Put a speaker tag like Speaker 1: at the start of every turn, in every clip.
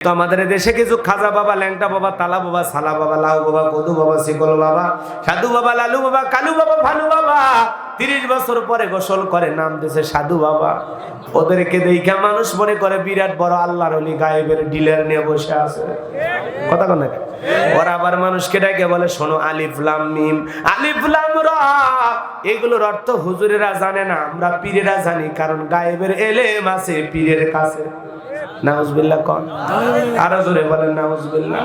Speaker 1: তো আমাদের দেশে কিছু খাজা বাবা, ল্যাংটা বাবা, তালা বাবা, সালা বাবা, লাউ বাবা, কদু বাবা, শিকল বাবা, সাধু বাবা, লালু বাবা, কালু বাবা, ভালু বাবা 30 বছর পরে গোসল করে নাম দিয়েছে সাধু বাবা। ওদেরকে দেখে মানুষ মনে করে বিরাট বড় আল্লাহর ওলি, গায়েবের ডিলার নিয়ে বসে আছে। কথা কন না? ওরা আবার মানুষকে ডেকে বলে শোনো আলিফ লাম মিম, আলিফ লাম রা, এগুলোর অর্থ হুজুরেরা জানে না, আমরা পীরেরা জানি, কারণ গায়েবের এলেম আছে পীরের কাছে। নাউজুবিল্লাহ কোন আরো জোরে বলেন নাউজুবিল্লাহ।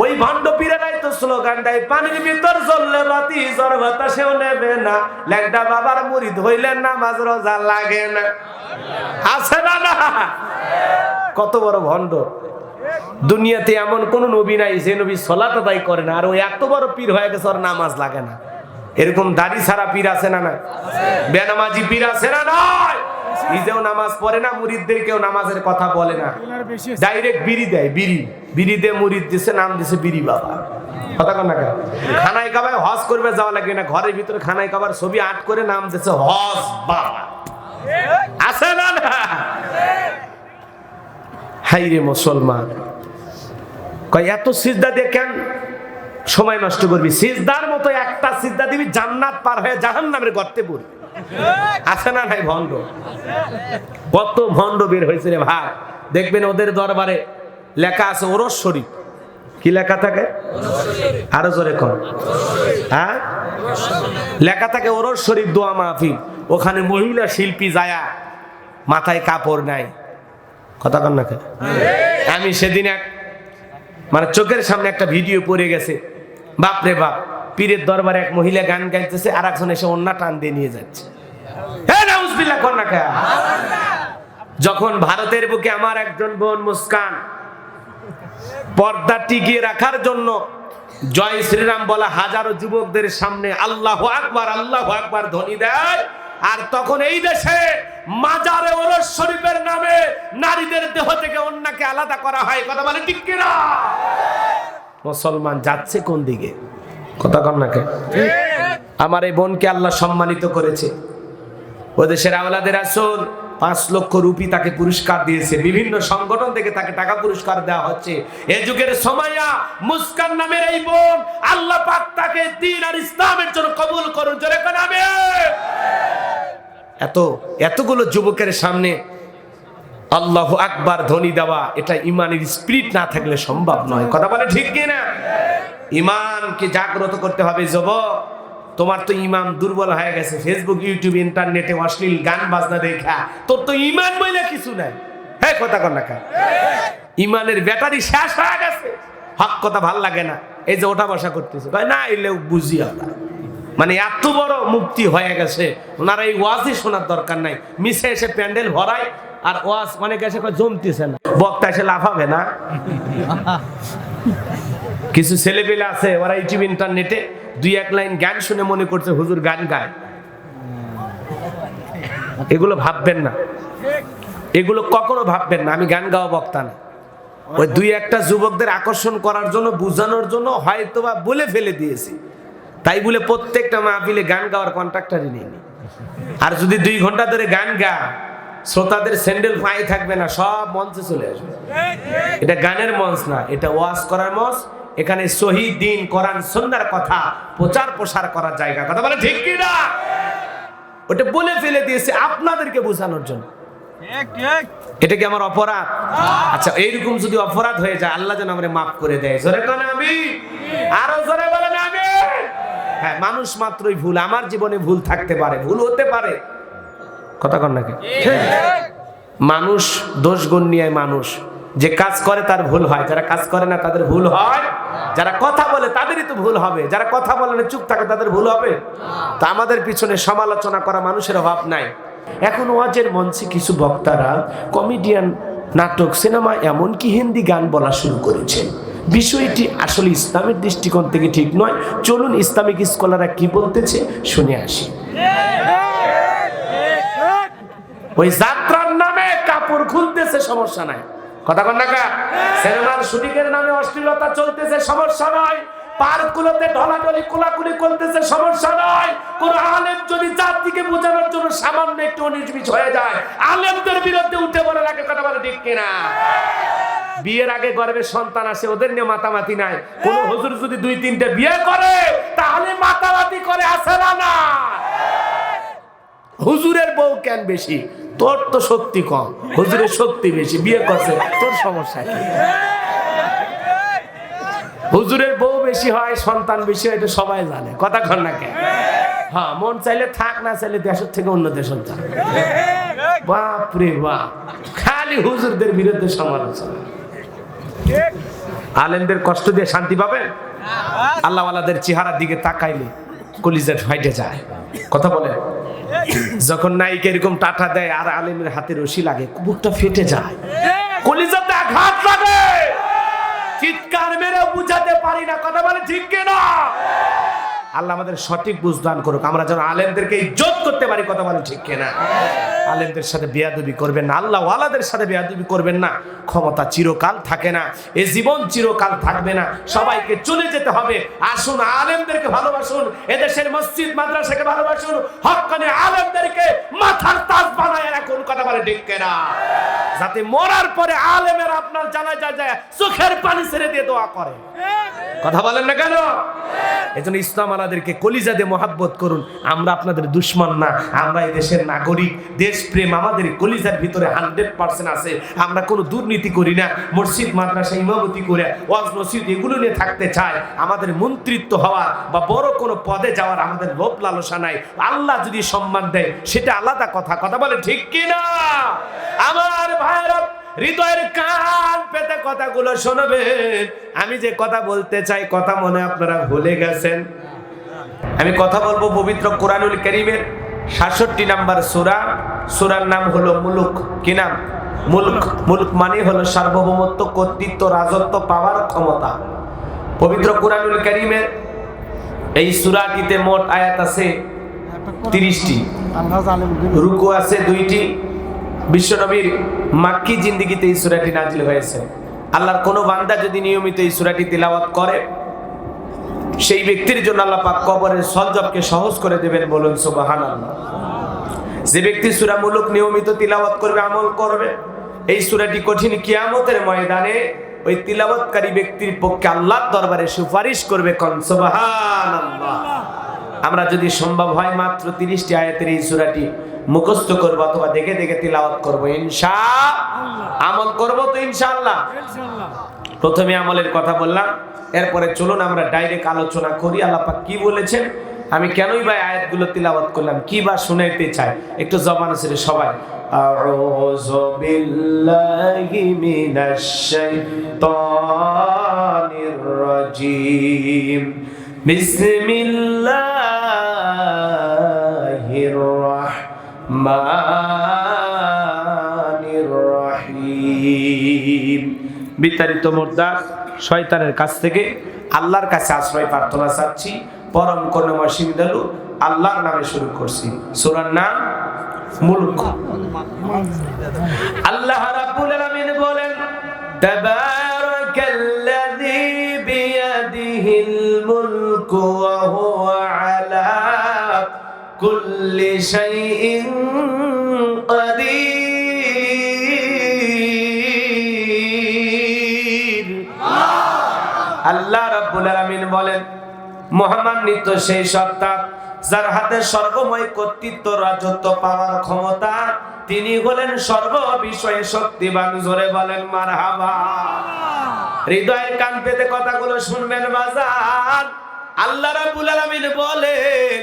Speaker 1: ওই ভণ্ড পীরেরাই তো স্লোগান দেয় পানির ভিতর জ্বললে বাতি জ্বর বাতাসেও নেবে না, ল্যাংটা বাবার মুরিদ হইলে নামাজ রোজা লাগে না। আছে না? না, কত বড় ভণ্ড। দুনিয়াতে এমন কোন নবী নাই যে নবী সালাত আদায় করে না, আর ওই এত বড় পীর হয়ে গেছে ওর নামাজ লাগে না। এরকম দাড়ি ছাড়া পীর আছে না? না, বেনামাজি পীর আছে না? নয়, নিজেও নামাজ পড়ে না, মুরিদদেরকেও নামাজের কথা বলে না, ডাইরেক্ট বিড়ি দেয়। বিড়ি দিয়ে মুরিদ দিছে, নাম দিছে বিড়ি বাবা। কথা কন না কেন? খানায় কাবায় হজ করবে যাওয়া লাগে না, ঘরের ভিতরে খানায় কাবার ছবি আর্ট করে নাম দিছে হজ বাবা। আছে না? না, হাই রে মুসলমান, কয় এত সিজদা দিয়ে কেন সময় নষ্ট করবি? সিজদার মতো একটা সিজদা দিবি, জান্নাত পার হয়ে জাহান্নামের গর্তে পড়বি। আছে না? নাই ভণ্ড, কত ভণ্ড বের হয়েছে রে ভাই। দেখবেন ওদের দরবারে লেখা আছে ওরস শরীফ। কি লেখা থাকে? আরো জোরে কর। হ্যাঁ, লেখা থাকে ওরস শরীফ দোয়া মাহফিল। ওখানে মহিলা শিল্পী যায়া মাথায় কাপড় নাই। কথা কন না? আমি সেদিন মানে চোখের সামনে একটা ভিডিও পড়ে গেছে, বাপরে বাপ, পীরের দরবারে এক মহিলা গান গাইতেছে, আর একজন এসে ওন্না টান দিয়ে নিয়ে যাচ্ছে। যখন ভারতের বুকে আমার একজন বোন মুস্কান পর্দা টিকিয়ে রাখার জন্য জয় শ্রীরাম বলা হাজারো যুবকদের সামনে আল্লাহু আকবার ধ্বনি দেয়, আর তখন এই দেশে মাজারে ওরস শরীফের নামে নারীদের দেহ থেকে অন্যকে আলাদা করা হয়। কথা বলে ঠিক কিনা? মুসলমান যাচ্ছে কোন দিকে? কথা কন না কে? আমার এই বোনকে আল্লাহ সম্মানিত করেছে, ও দেশের আওলাদে রাসূল 5 লক্ষ রুপি তাকে পুরস্কার দিয়েছে, বিভিন্ন সংগঠন থেকে তাকে টাকা পুরস্কার দেওয়া হচ্ছে। এই যুগের সময়য়া মুস্কান নামের এই বোন, আল্লাহ পাক তাকে দ্বীন আর ইসলামের জন্য কবুল করুন। জোরে কোন আমিন। এতগুলো যুবকের সামনে আল্লাহু আকবার ধ্বনি দেওয়া, এটা ইমানের স্পিরিট না থাকলে সম্ভব নয়। কথা বলে ঠিক কিনা? ইমানকে জাগ্রত করতে হবে। যুবক, তোমার তো ইমান দুর্বল হয়ে গেছে, ফেসবুক, ইউটিউব, ইন্টারনেটে অশ্লীল গান বাজনা দেখা তোর তো ইমান বইলে কিছু নাই। হ্যাঁ, কথা কন না? ইমানের ব্যাটারি শেষ হয়ে গেছে, হক কথা ভাল লাগে না, এই যে ওঠা বসা করতেছে, না এলেও বুঝি আমরা। মানে এত বড় মুক্তি হয়ে গেছে, ওনারা এই ওয়াজই শোনার দরকার নাই, মিশে এসে প্যান্ডেল ভরায় আর ওয়াজ অনেক এসে জমতেছে না, বক্তা এসে লাফাবে না। কিছু ছেলেপেলে আছে, ওরা ইউটিউব, ইন্টারনেটে 2-1 লাইন গান শুনে মনে করছে হুজুর গান গায়। এগুলো ভাববেন না, এগুলো কখনো ভাববেন না। আমি গান গাওয়া বক্তা না, ওই 2-1টা যুবকদের আকর্ষণ করার জন্য, বুঝানোর জন্য হয়তোবা বলে ফেলে দিয়েছি, তাই বলে প্রত্যেকটা মাহফিলে গান গাওয়ার কন্ট্রাক্টরই নেই। আর যদি 2 ঘন্টা ধরে গান গা, শ্রোতাদের স্যান্ডেল পায়ে থাকবে না, সব মঞ্চে চলে আসবে। এটা গানের মঞ্চ না, এটা ওয়াজ করার মঞ্চ। এখানে শহীদ দিন, কোরআন, সুন্নাহর কথা প্রচার প্রসার করার জায়গা। কথা বলে ঠিক কি না? ওটা বলে ফেলে দিয়েছে আপনাদেরকে বোঝানোর জন্য। এটা কি আমার অপরাধ? আচ্ছা, এইরকম যদি অপরাধ হয়ে যায়, আল্লাহ যেন আমারে মাফ করে দেয়। জোরে কোন আমিন। আরো জোরে বলেন আমিন। হ্যাঁ, মানুষ মাত্রই ভুল, আমার জীবনে ভুল থাকতে পারে, ভুল হতে পারে। কথা কন নাকি? মানুষ দোষ গুণ নিয়ে, মানুষ যে কাজ করে তার ভুল হয়, যারা কাজ করে না তাদের ভুল হয়, যারা কথা বলে তাদেরই তো ভুল হবে, যারা কথা বলে না চুপ থাকে তাদের ভুল হবে। তা আমাদের পিছনে সমালোচনা করা মানুষের অভাব নাই। এখন ওয়াজের মঞ্চে কিছু বক্তারা কমেডিয়ান, নাটক, সিনেমা, এমনকি হিন্দি গান বলা শুরু করেছে। বিষয়টি আসলে ইসলামের দৃষ্টিকোণ থেকে ঠিক নয়। চলুন ইসলামিক স্কলাররা কি বলতেছে শুনে আসি। ওই যাত্রার নামে কাপড় খুলতেছে, সমস্যা নাই। কথা কন না? সিনেমার শুটিং এর নামে অশ্লীলতা চলতেছে, সমস্যা নয়। পার্কগুলোতে ঢলাঢলি কোলাকুলি করতেছে, সমস্যা নয়। কোন আলেম যদি জাতিকে বোঝানোর জন্য সামান্য একটু 19-20 হয়ে যায়, আলেমদের বিরুদ্ধে উঠে বলে লাগে। কথা বলে ঠিক কিনা? বিয়ের আগে গর্ভে সন্তান আসে, ওদের নিয়ে মাতামাতি নাই। কোন হুজুর যদি 2-3টে বিয়ে করে তাহলে মাতামাতি করে, আছে না? হুজুরের বউ কেন বেশি? তোর তো শক্তি কম, হুজুরের শক্তি বেশি, বিয়ে করছে, তোর সমস্যা কি? হুজুরের বউ বেশি হয়, সন্তান বেশি হয়, এটা সবাই জানে, কথা কর না কেন? হ্যাঁ, মন চাইলে থাক, না চাইলে দেশের থেকে অন্য দেশে যা। বাপরে বাপ, খালি হুজুরদের বিরুদ্ধে সমালোচনা। আলেমদের কষ্ট দিয়ে শান্তি পাবেন? আল্লাহ ওয়ালাদের চেহারার দিকে তাকাইলে কলিজা ফাইটে যায়, কথা বলে। যখন নায়িকা এরকম টাটা দেয় আর আলেমের হাতে রশি লাগে, বুকটা ফেটে যায়, কলিজাতে আঘাত লাগে, চিৎকার মেরে বুঝাতে পারি না, কথা বলে ঠিক কিনা? আল্লাহ আমাদের সঠিক বুঝ দান করুক, আমরা যেন আলেমদেরকে ইজ্জত করতে পারি, কথা বলে ঠিক কিনা? আলেমদের সাথে বেয়াদবি করবেন না, আল্লাহ ওয়ালাদের সাথে বেয়াদবি করবেন না। ক্ষমতা চিরকাল থাকে না, এই জীবন চিরকাল থাকবে না, সবাইকে চলে যেতে হবে। আসুন আলেমদেরকে ভালোবাসুন, এদেশের মসজিদ মাদ্রাসাকে ভালোবাসুন, হক্কানি আলেমদেরকে মাথার তাজ বানায় রাখুন, কথা বলে ঠিক কিনা? যাতে মরার পরে আলেমের আপনার জানাজা যায় চোখের পানি ছেড়ে দিয়ে দোয়া করে, কথা বলেন না কেন? এজন্য ইসলাম আমাদেরকে কলিজা দিয়ে মহাব্বত করুন। আমরা আপনাদের দুশ্মন না, আমরা এই দেশের নাগরিক, দেশপ্রেম আমাদের কলিজার ভিতরে 100% আছে। আমরা কোনো দুর্নীতি করি না, মসজিদ মাদ্রাসা ইমামতি করে ওয়াজ নসিহত এগুলো নিয়ে থাকতে চাই। আমাদের মন্ত্রিত্ব হওয়ার বা বড় কোনো পদে যাওয়ার আমাদের লোভ লালসা নাই। আল্লাহ যদি সম্মান দেয় সেটা আলাদা কথা, কথা বলে ঠিক কিনা? আমার ভাইরা হৃদয়ের কান পেতে কথাগুলো শুনবেন। আমি যে কথা বলতে চাই, কথা মনে আপনারা ভুলে গেছেন। আমি কথা বলবো পবিত্র কোরআনুল কারীমের ৬৭ নম্বর সূরা, সূরার নাম হলো মুলুক। কি নাম? মুলক। মুলক মানে হলো সার্বভৌমত্ব, কর্তৃত্ব, রাজত্ব পাওয়ার ক্ষমতা। পবিত্র কোরআনুল কারীমের এই সূরাটিতে মোট আয়াত আছে 30টি, রুকু আছে 2টি। বিশ্বনবীর মাক্কি জিন্দেগিতে এই সূরাটি নাজিল হয়েছে। আল্লাহর কোন বান্দা যদি নিয়মিত এই সূরাটি তিলাওয়াত করে, সেই ব্যক্তির জন্য আল্লাহ পাক কবরের সলজবকে সহজ করে দেবেন, বলুন সুবহানাল্লাহ। যে ব্যক্তি সূরা মুলুক নিয়মিত তিলাওয়াত করবে, আমল করবে, এই সূরাটি কঠিন কিয়ামতের ময়দানে ওই তিলাওয়াতকারী ব্যক্তির পক্ষে আল্লাহর দরবারে সুপারিশ করবে, কোন সুবহানাল্লাহ। আমরা যদি সম্ভব হয় মাত্র 30টি আয়াতের এই সূরাটি মুখস্থ করব অথবা দেখে দেখে তিলাওয়াত করব, ইনশাআল্লাহ। আমল করব তো ইনশাআল্লাহ। প্রথমে আমলের কথা বললাম, এরপরে চলুন আমরা ডাইরেক্ট আলোচনা করি আল্লাহ পাক কি বলেছেন। আমি কেনই বা আয়াতগুলো তিলাওয়াত করলাম, কি বা শুনাইতে চাই, একটু জবান ছেড়ে সবাই আউযু বিল্লাহি মিনাশ শাইতানির রাজীম, বিসমিল্লাহির রাহমানির রহিম। বিতাড়িত মুর্দার শয়তানের কাছ থেকে আল্লাহর কাছে আশ্রয় প্রার্থনা চাচ্ছি, পরম করুণাময় দয়ালু আল্লাহর নামে শুরু করছি। সূরার নাম মুলক। আল্লাহ রাব্বুল আলামিন বলেন, তাবারাকাল্লাযী বিয়াদিহিল মুলকু ওয়া হুয়া আলা কুল্লি শাইইন কাদির। আল্লাহ রাব্বুল আলামিন বলেন, মহামান্বিত সেই সত্তা যার হাতে সর্বময় কর্তৃত্ব, রাজত্ব পাওয়ার ক্ষমতা, তিনি হলেন সর্ব বিষয়ে শক্তিবান। জোরে বলেন মারহাবা। হৃদয়ের কান পেতে কথাগুলো শুনবেন বাজার। আল্লাহ রাব্বুল আলামিন বলেন,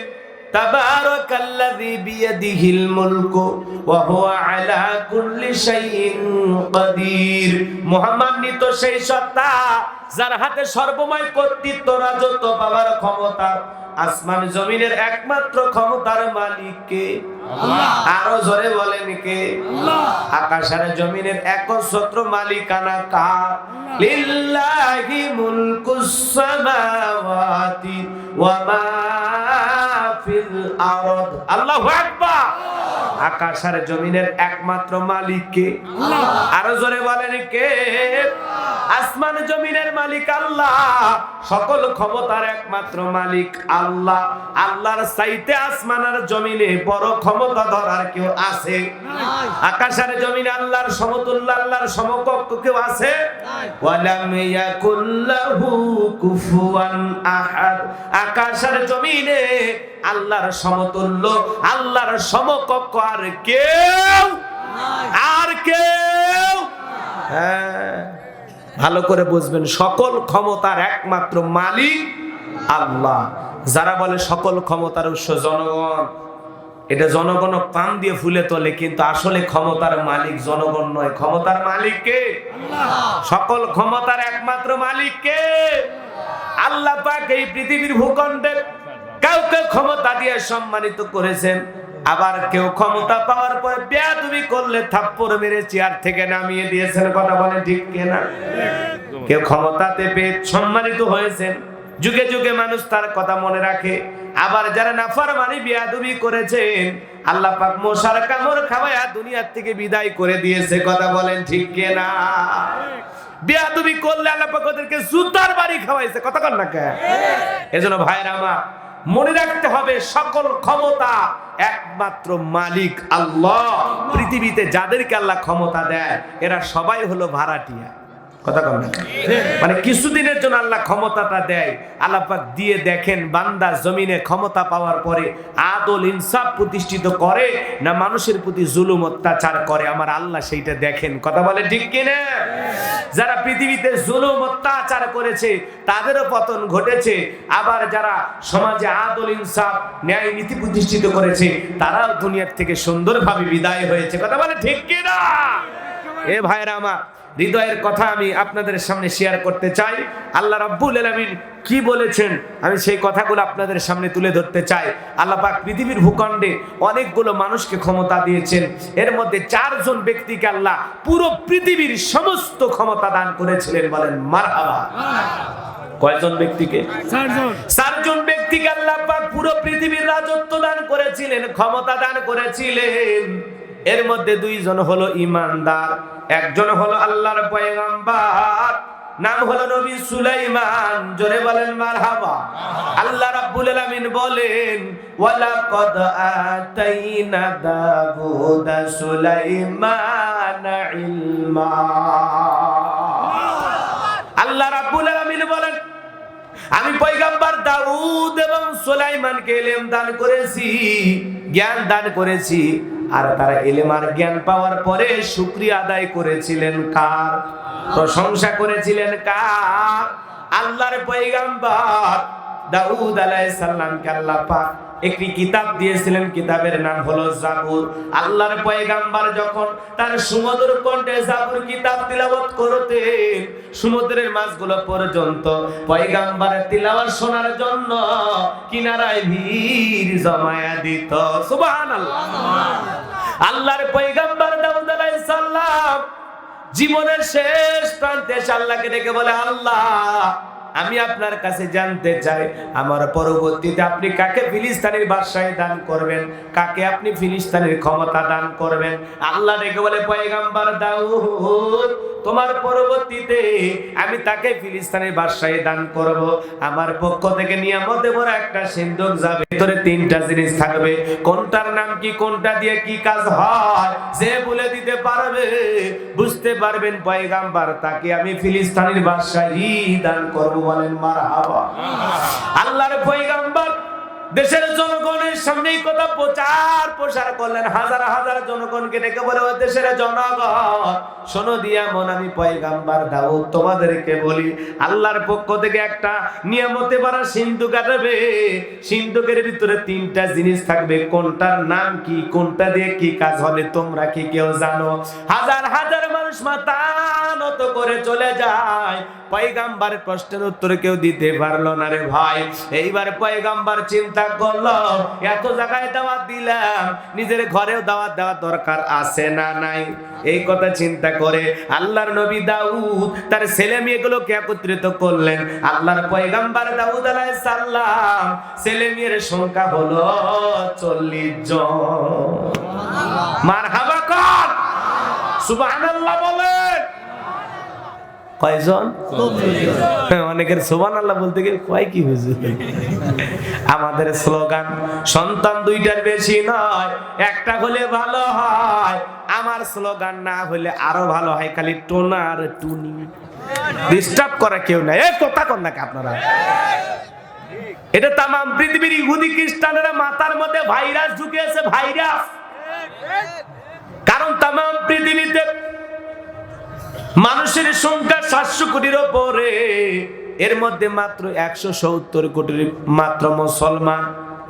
Speaker 1: তাবারাকাল্লাযী বিয়াদিহিল মুলকু ওয়া হুয়া আলা কুল্লি শাইইন কাদির। মহামান্বিত সেই সত্তা যার হাতে সর্বময় কর্তৃত্ব, রাজত্ব পাওয়ার ক্ষমতা, আসমান জমিনের একমাত্র ক্ষমতার মালিক কে? আল্লাহ। আরো জোরে বলেন কে? আল্লাহ। আকাশ আর জমিনের একচ্ছত্র মালিকানা কার? লিল্লাহি মুলকুস সামাওয়াতি ওয়া মা ফিল আরদ। আল্লাহু আকবার। আকাশ আর জমিনের একমাত্র মালিক কে? আরো জোরে বলেন কে? আসমান জমিনের মালিক আল্লাহ, সকল ক্ষমতার একমাত্র মালিক আল্লাহ। আল্লাহর চাইতে আসমান আর জমিনে বড় ক্ষমতা ধরার কেউ আছে? আকাশ আর জমিনে আল্লাহর সমতুল্য, আল্লাহর সমকক্ষ কেউ আছে? ওয়ালাম ইয়াকুল্লাহু কুফুয়ান আহাদ। আকাশ আর জমিনে আল্লাহর সমতুল্য, আল্লাহর সমকক্ষ আর কেউ? আর কেউ? হ্যাঁ, ভালো করে বুঝবেন, সকল ক্ষমতার একমাত্র মালিক আল্লাহ। যারা বলে সকল ক্ষমতার উৎস জনগণ, এটা জনগণ কান দিয়ে ফুলে তোলে, কিন্তু আসলে ক্ষমতার মালিক জনগণ নয়। ক্ষমতার মালিক কে? সকল ক্ষমতার একমাত্র মালিক কে? আল্লাহ পাক এই পৃথিবীর ভূখণ্ডে কাউকে ক্ষমতা দিয়ে সম্মানিত করেছেন, আবার কেউ ক্ষমতা পাওয়ার পর বেয়াদবি করলে থাপ্পড় মেরে চেয়ার থেকে নামিয়ে দিয়েছেন। কথা বলে ঠিক কিনা? কেউ ক্ষমতাতে পেয়ে সম্মানিত হয়েছেন, যুগে যুগে মানুষ তার কথা মনে রাখে। আবার যারা নাফরমানি বেয়াদবি করেছেন, আল্লাহ পাক মশার কামড় খাওয়ায়া দুনিয়ার থেকে বিদায় করে দিয়েছে। কথা বলেন ঠিক কিনা? বেয়াদবি করলে আল্লাহ পাক ওদেরকে জুতার বাড়ি খাওয়াইছে। কথা কন না কেন? এজন্য ভাইরা আমার মনে রাখতে হবে, সকল ক্ষমতা একমাত্র মালিক আল্লাহ। পৃথিবীতে যাদেরকে আল্লাহ ক্ষমতা দেয় এরা সবাই হলো ভাড়াটিয়া। কথা কম না? মানে কিছুদিনের জন্য আল্লাহ ক্ষমতাটা দেয়, আল্লাহ পাক দিয়ে দেখেন বান্দা জমিনে ক্ষমতা পাওয়ার পরে আদল ইনসাফ প্রতিষ্ঠিত করে না মানুষের প্রতি জুলুম অত্যাচার করে, আমার আল্লাহ সেইটা দেখেন। কথা বলে ঠিক কিনা? যারা পৃথিবীতে জুলুম অত্যাচার করেছে তাদেরও পতন ঘটেছে, আবার যারা সমাজে আদল ইনসাফ ন্যায় নীতি প্রতিষ্ঠিত করেছে তারাও দুনিয়ার থেকে সুন্দরভাবে বিদায় হয়েছে। কথা বলে ঠিক কিনা? এ ভাইরা আমার, হৃদয়ের কথা আমি আপনাদের সামনে শেয়ার করতে চাই। আল্লাহ রাব্বুল আলামিন কি বলেছেন আমি সেই কথাগুলো আপনাদের সামনে তুলে ধরতে চাই। আল্লাহ পাক পৃথিবীর ভূখণ্ডে অনেকগুলো মানুষকে ক্ষমতা দিয়েছেন, এর মধ্যে 4 জন ব্যক্তিকে আল্লাহ পুরো পৃথিবীর সমস্ত ক্ষমতা দান করেছিলেন। বলেন মারহাবা। কয়জন ব্যক্তিকে? 4 জন ব্যক্তিকে আল্লাহ পাক পুরো পৃথিবীর রাজত্ব দান করেছিলেন, ক্ষমতা দান করেছিলেন। এর মধ্যে 2 জন হলো ঈমানদার, একজন হলো আল্লাহর পয়গম্বর, নাম হলো নবী সুলাইমান। জোরে বলেন মারহাবা। আল্লাহ রাব্বুল আলামিন বলেন, ওয়ালাকাদ আতাইনা দাউদা সুলাইমানা ইলমা। আল্লাহ রাব্বুল আলামিন বলেন, আমি পয়গম্বর দাউদ এবং সুলাইমানকে ইলম দান করেছি, জ্ঞান দান করেছি। আর তারা ইলম আর জ্ঞান পাওয়ার পরে শুকরিয়া আদায় করেছিলেন কার? প্রশংসা করেছিলেন কার? আল্লাহর পয়গম্বর দাউদ আলাইহিস সালামকে আল্লাহ পাক একটি কিতাব দিয়েছিলেন, কিতাবের নাম হলো জাবুর। আল্লাহর পয়গম্বর যখন তার সুমধুর কণ্ঠে জাবুর কিতাব তিলাওয়াত করতেন, সমুদ্রের মাছগুলো পর্যন্ত পয়গম্বরের তিলাওয়াত শোনার জন্য কিনারায় ভিড় জমায়া দিত। সুবহানাল্লাহ। আল্লাহর পয়গম্বর দাউদ আলাইহিস সালাম জীবনের শেষ প্রান্তে আল্লাহকে ডেকে বলে, আল্লাহ আমি আপনার কাছে জানতে চাই আমার পরবর্তীতে আপনি কাকে ফিলিস্তিনের বাদশাহী দান করবেন, কাকে আপনি ফিলিস্তিনের ক্ষমতা দান করবেন। আল্লাহ ডেকে বলে, পয়গম্বর দাউদ তোমার পরবর্তীতে আমি তাকে ফিলিস্তিনের বাদশাহী দান করব। আমার পক্ষ থেকে নিয়ামতে বড় একটা সিন্ধুক যাবে, ভিতরে 3টা জিনিস থাকবে। কোনটার নাম কি, কোনটা দিয়ে কি কাজ হয়, যে বলে দিতে পারবে বুঝতে পারবেন পয়গম্বর তাকে আমি ফিলিস্তিনের বাদশাহী দান করব। বলেন মারহাবা। আল্লাহর পয়গম্বর দেশের জনগণের সামনে এই কথা প্রচার করলেন, হাজার হাজার জনগণকে ডেকে বলে, ও দেশের জনগণ শোনো দিয়া মন, আমি পয়গম্বর দাউদ তোমাদেরকে বলি, আল্লাহর পক্ষ থেকে একটা নিয়ামতে ভরা সিন্ধুক আসবে। সিন্ধুকের ভিতরে 3টা জিনিস থাকবে, কোনটার নাম কি, কোনটা দিয়ে কি কাজ হবে তোমরা কি কেউ জানো? হাজার হাজার মানুষ মাথা নত করে চলে যায়। পয়গম্বরের প্রশ্নের উত্তর কেউ দিতে পারলো না রে ভাই। এইবার পয়গম্বর চিন্তা করলো, এত জায়গায় দাওয়াত দিলাম, নিজের ঘরেও দাওয়াত দেওয়া দরকার আছে না নাই? এই কথা চিন্তা করে আল্লাহর নবী দাউদ তার ছেলে মেয়েগুলোকে একত্রিত করলেন। আল্লাহর পয়গম্বর দাউদ আলাইহিস সালাম ছেলে মেয়ের সংখ্যা হলো 40 জন। মারহাবা কর, সুবহানাল্লাহ বলেন। কয়জন? অনেকের সুবহানাল্লাহ বলতে গিয়ে কয় কি হুজুর। আমাদের স্লোগান সন্তান দুইটার বেশি নয়, একটা হলে ভালো হয়। আমার স্লোগান না হলে আরো ভালো হয়, খালি টোনা আর টুনি। ডিস্টার্ব করা কেউ নাই। এই কথা কন নাকি আপনারা? এটা তামাম পৃথিবীর ইহুদি খ্রিস্টানেরা মাথার মধ্যে ভাইরাস ঢুকিয়েছে, ভাইরাস। কারণ তামাম পৃথিবীতে মানুষের সংখ্যা 700 কোটির উপরে, এর মধ্যে মাত্র 170 কোটির মাত্র মুসলমান।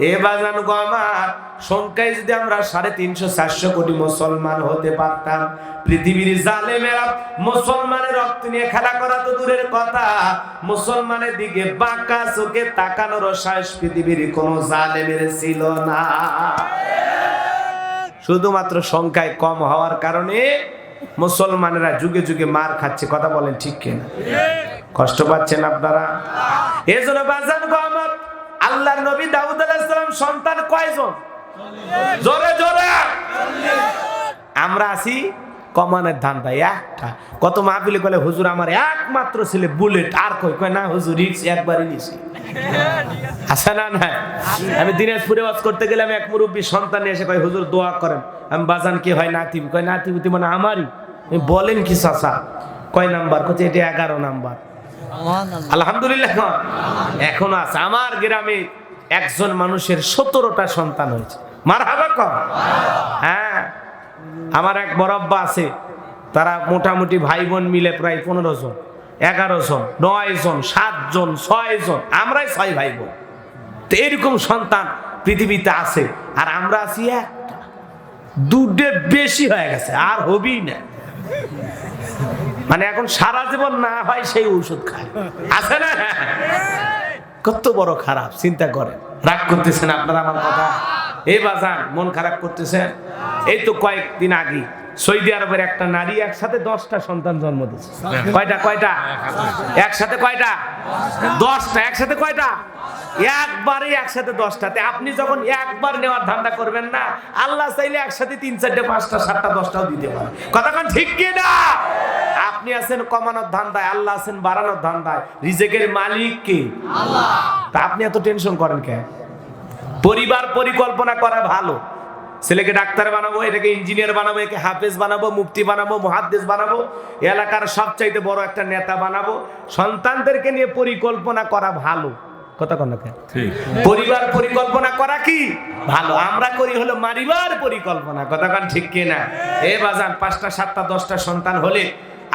Speaker 1: এ বাজান গো আমার, সংখ্যায় যদি আমরা 350-400 কোটি মুসলমান হতে পারতাম, পৃথিবীর জালেমেরা মুসলমানের রক্ত নিয়ে খেলা করা তো দূরের কথা, মুসলমানের দিকে বাঁকা চোখে তাকানোর সাহস পৃথিবীর কোন জালেমের ছিল না। শুধুমাত্র সংখ্যায় কম হওয়ার কারণে মুসলমানেরা যুগে যুগে মার খাচ্ছে। কথা বলেন ঠিক কিনা? কষ্ট পাচ্ছেন আপনারা? এজন্য বাজান গো আমার, আল্লাহর নবী দাউদ আলাইহিস সালাম সন্তান কয়জন? জোরে জোরে। আমরা আছি কমানের ধান্দা একটা। কত মাহফিলে বলে হুজুর আমার একমাত্র ছেলে বুলেট, আর কই না হুজুর রিক্স একবারই নিছি। আছে না? না, আমি দিনাজপুরে ওয়াজ করতে গেলাম, এক মুরব্বী সন্তান এসে কয় হুজুর দোয়া করেন। আমি বাজান কি হয় নাতি? কয় নাতিপুতি মানে আমারই। বলেন কি চাচা? কয় নাম্বার? কচ্ছে এটা 11 নাম্বার। আলহামদুলিল্লাহ। এখনো আছে আমার গ্রামে একজন মানুষের 17টা সন্তান হয়েছে। মারহাবা কর। হ্যাঁ, আমার এক বড়ব্বা আছে, তারা মোটামুটি ভাই বোন মিলে প্রায় 15 জন, 11 জন, 9 জন, 7 জন, 6 জন, আমরাই 6 ভাই বোন। তো এরকম সন্তান পৃথিবীতে আছে, আর আমরা আছি একটা। দুধে বেশি হয়ে গেছে, আর হবি না। মানে এখন সারা জীবন না হয় সেই ঔষধ খায়। আছে না? কত বড় খারাপ, চিন্তা করেন। রাগ করতেছেন আপনারা আমার কথা? এই বাজান মন খারাপ করতেছেন? এই তো কয়েকদিন আগে সৌদি আরবের একটা নারী একসাথে 10টা সন্তান জন্ম দিয়েছে। কয়টা? একসাথে কয়টা? 10টা। একসাথে কয়টা? একবারে একসাথে 10টাতে। আপনি যখন একবার নেওয়ার ধান্দা করবেন না, আল্লাহ চাইলে একসাথে 3, 4, 5, 7, 10টাও দিতে পারে। কথা কোন ঠিক কি না? আপনি আছেন কমানোর ধান্দায়, আল্লাহ আছেন বাড়ানোর ধান্দায়। রিজিকের মালিক কে? আল্লাহ। তা আপনি এত টেনশন করেন কেন? পরিবার পরিকল্পনা করা ভালো। ছেলেকে ডাক্তার বানাবো, এটাকে ইঞ্জিনিয়ার বানাবো, একে হাফেজ বানাবো, মুফতি বানাবো, মুহাদ্দিস বানাবো, এলাকার সবচাইতে বড় একটা নেতা বানাবো। সন্তানদেরকে নিয়ে পরিকল্পনা করা ভালো। কথা কোন না? পরিবার পরিকল্পনা করা কি ভালো? আমরা করি হলো মারিবার পরিকল্পনা। কথা কোন ঠিক কিনা? এ বাজান 5টা 7টা 10টা সন্তান হলে